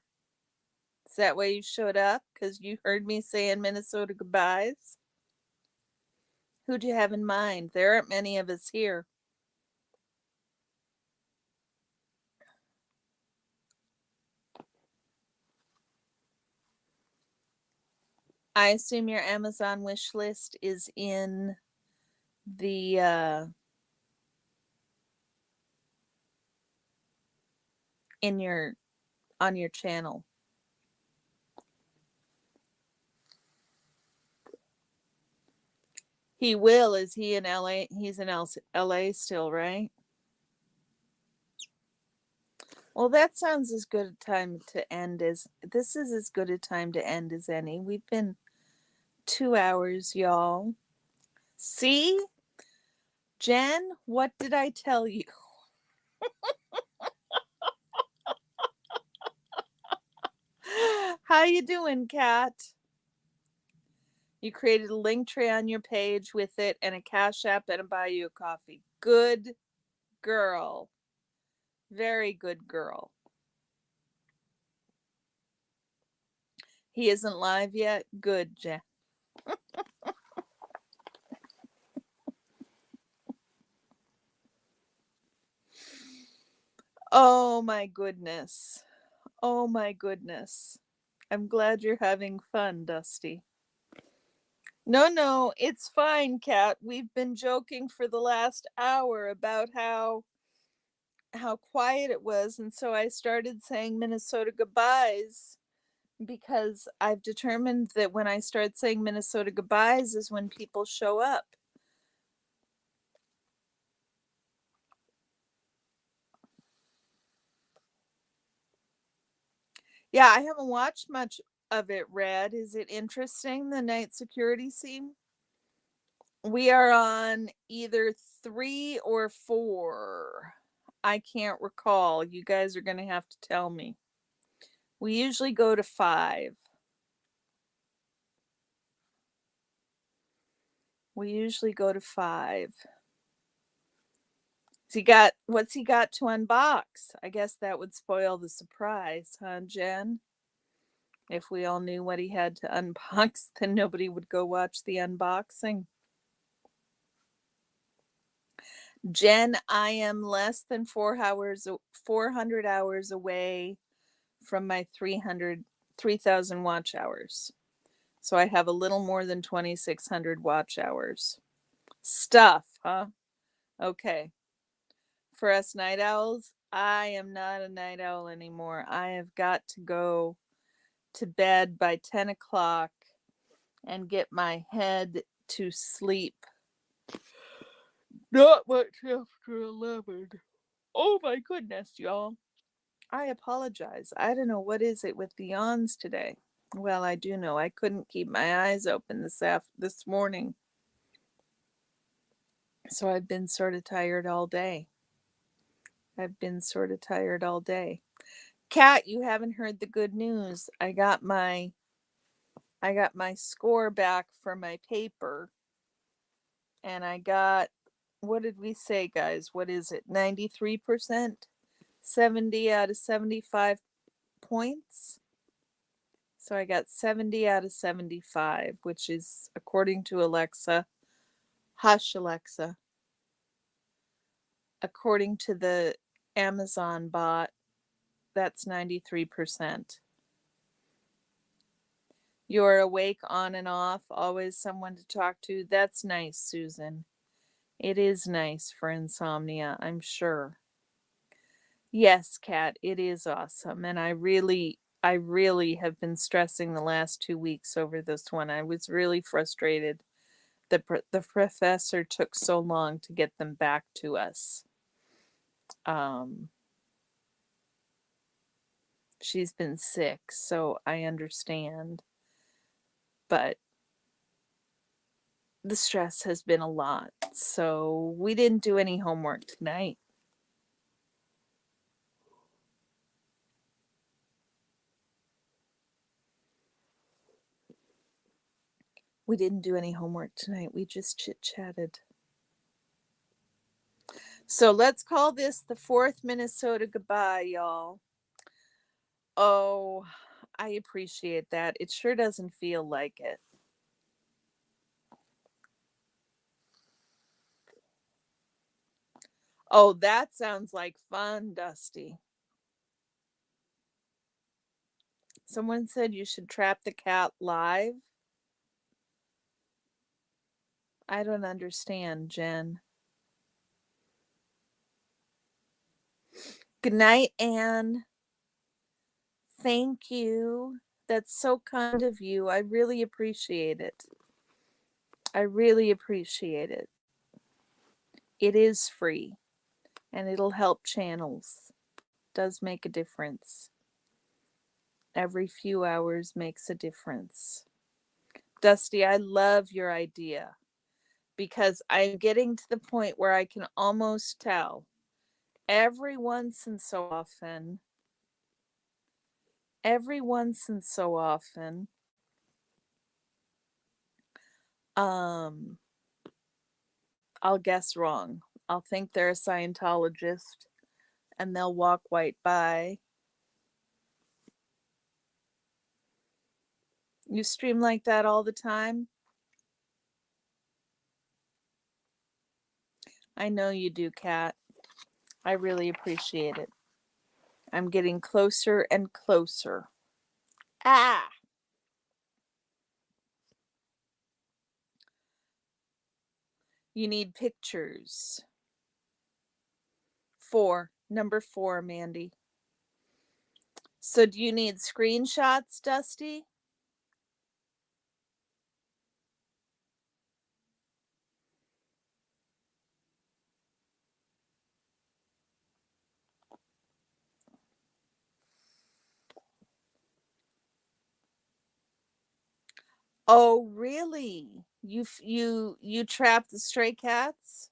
S1: Is that why you showed up? Because you heard me saying Minnesota goodbyes? Who'd you have in mind? There aren't many of us here. I assume your Amazon wish list is in the in your on your channel. He will. Is he in LA? He's in LA still, right? Well, that sounds as good a time to end as this is as good a time to end as any. We've been 2 hours, y'all. See? Jen, what did I tell you? How you doing, Kat? You created a link tree on your page with it and a Cash App and a buy you a coffee. Good girl. Very good girl. He isn't live yet? Good, Jen. Oh my goodness. Oh my goodness. I'm glad you're having fun, Dusty. No, it's fine, Kat. We've been joking for the last hour about how quiet it was, and so I started saying Minnesota goodbyes because I've determined that when I start saying Minnesota goodbyes is when people show up. Yeah, I haven't watched much of it, Red. Is it interesting, the night security scene? We are on either 3 or 4. I can't recall. You guys are going to have to tell me. We usually go to 5. We usually go to 5. What's he got to unbox? I guess that would spoil the surprise, huh, Jen? If we all knew what he had to unbox, then nobody would go watch the unboxing. Jen, I am less than 400 hours away from my 3,000 watch hours. So I have a little more than 2,600 watch hours. Stuff, huh? Okay. For us night owls, I am not a night owl anymore. I have got to go to bed by 10 o'clock and get my head to sleep. Not much after 11. Oh my goodness, y'all. I apologize. I don't know what is it with the yawns today. Well, I do know I couldn't keep my eyes open this morning. So I've been sort of tired all day. Kat, you haven't heard the good news. I got my score back for my paper, and I got, what did we say, guys? What is it? 93%? 70 out of 75 points. So I got 70 out of 75, which is, according to Alexa, hush Alexa, according to the Amazon bot, that's 93%. You're awake on and off, always someone to talk to. That's nice, Susan. It is nice for insomnia, I'm sure. Yes, Kat, it is awesome. And I really have been stressing the last 2 weeks over this one. I was really frustrated that the professor took so long to get them back to us. She's been sick, so I understand. But the stress has been a lot. So we didn't do any homework tonight. We didn't do any homework tonight. We just chit-chatted. So let's call this the 4th Minnesota goodbye, y'all. Oh, I appreciate that. It sure doesn't feel like it. Oh, that sounds like fun, Dusty. Someone said you should trap the cat live. I don't understand, Jen. Good night, Anne. Thank you. That's so kind of you. I really appreciate it. I really appreciate it. It is free and it'll help channels. It does make a difference. Every few hours makes a difference. Dusty, I love your idea because I'm getting to the point where I can almost tell every once in so often, I'll guess wrong. I'll think they're a Scientologist and they'll walk right by. You stream like that all the time? I know you do, Kat. I really appreciate it. I'm getting closer and closer. Ah! You need pictures. 4. Number 4, Mandy. So do you need screenshots, Dusty? Oh, really? You trapped the stray cats?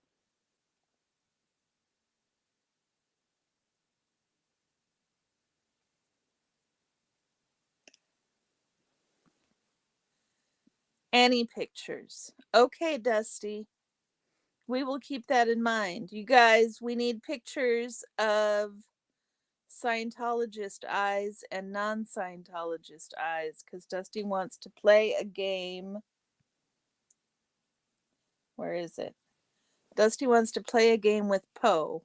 S1: Any pictures? Okay, Dusty. We will keep that in mind. You guys, we need pictures of Scientologist eyes and non-Scientologist eyes because Dusty wants to play a game. Where is it? Dusty wants to play a game with Poe.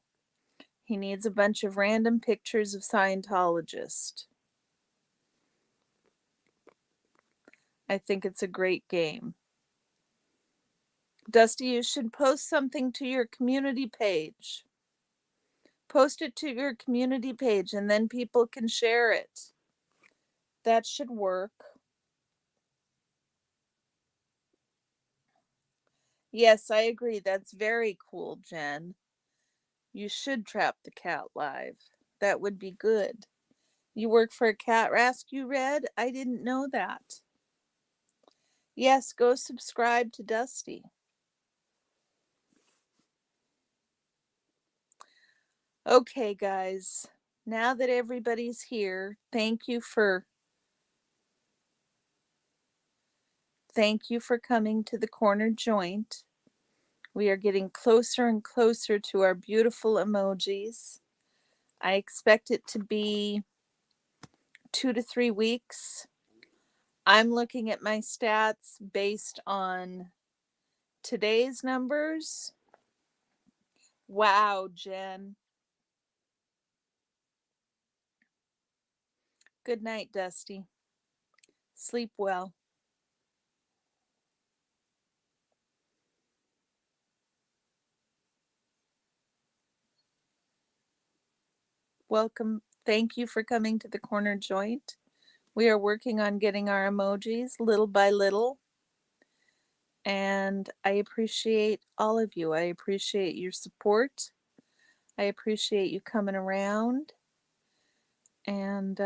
S1: He needs a bunch of random pictures of Scientologists. I think it's a great game. Dusty, you should post something to your community page. Post it to your community page and then people can share it. That should work. Yes, I agree. That's very cool, Jen. You should trap the cat live. That would be good. You work for a cat rescue, Red? I didn't know that. Yes, go subscribe to Dusty. Okay, guys. Now that everybody's here, thank you for coming to the corner joint. We are getting closer and closer to our beautiful emojis. I expect it to be 2 to 3 weeks. I'm looking at my stats based on today's numbers. Wow, Jen. Good night, Dusty. Sleep well. Welcome. Thank you for coming to the corner joint. We are working on getting our emojis little by little. And I appreciate all of you. I appreciate your support. I appreciate you coming around. And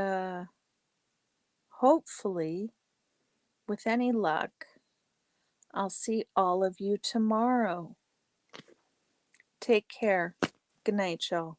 S1: hopefully, with any luck, I'll see all of you tomorrow. Take care. Good night, y'all.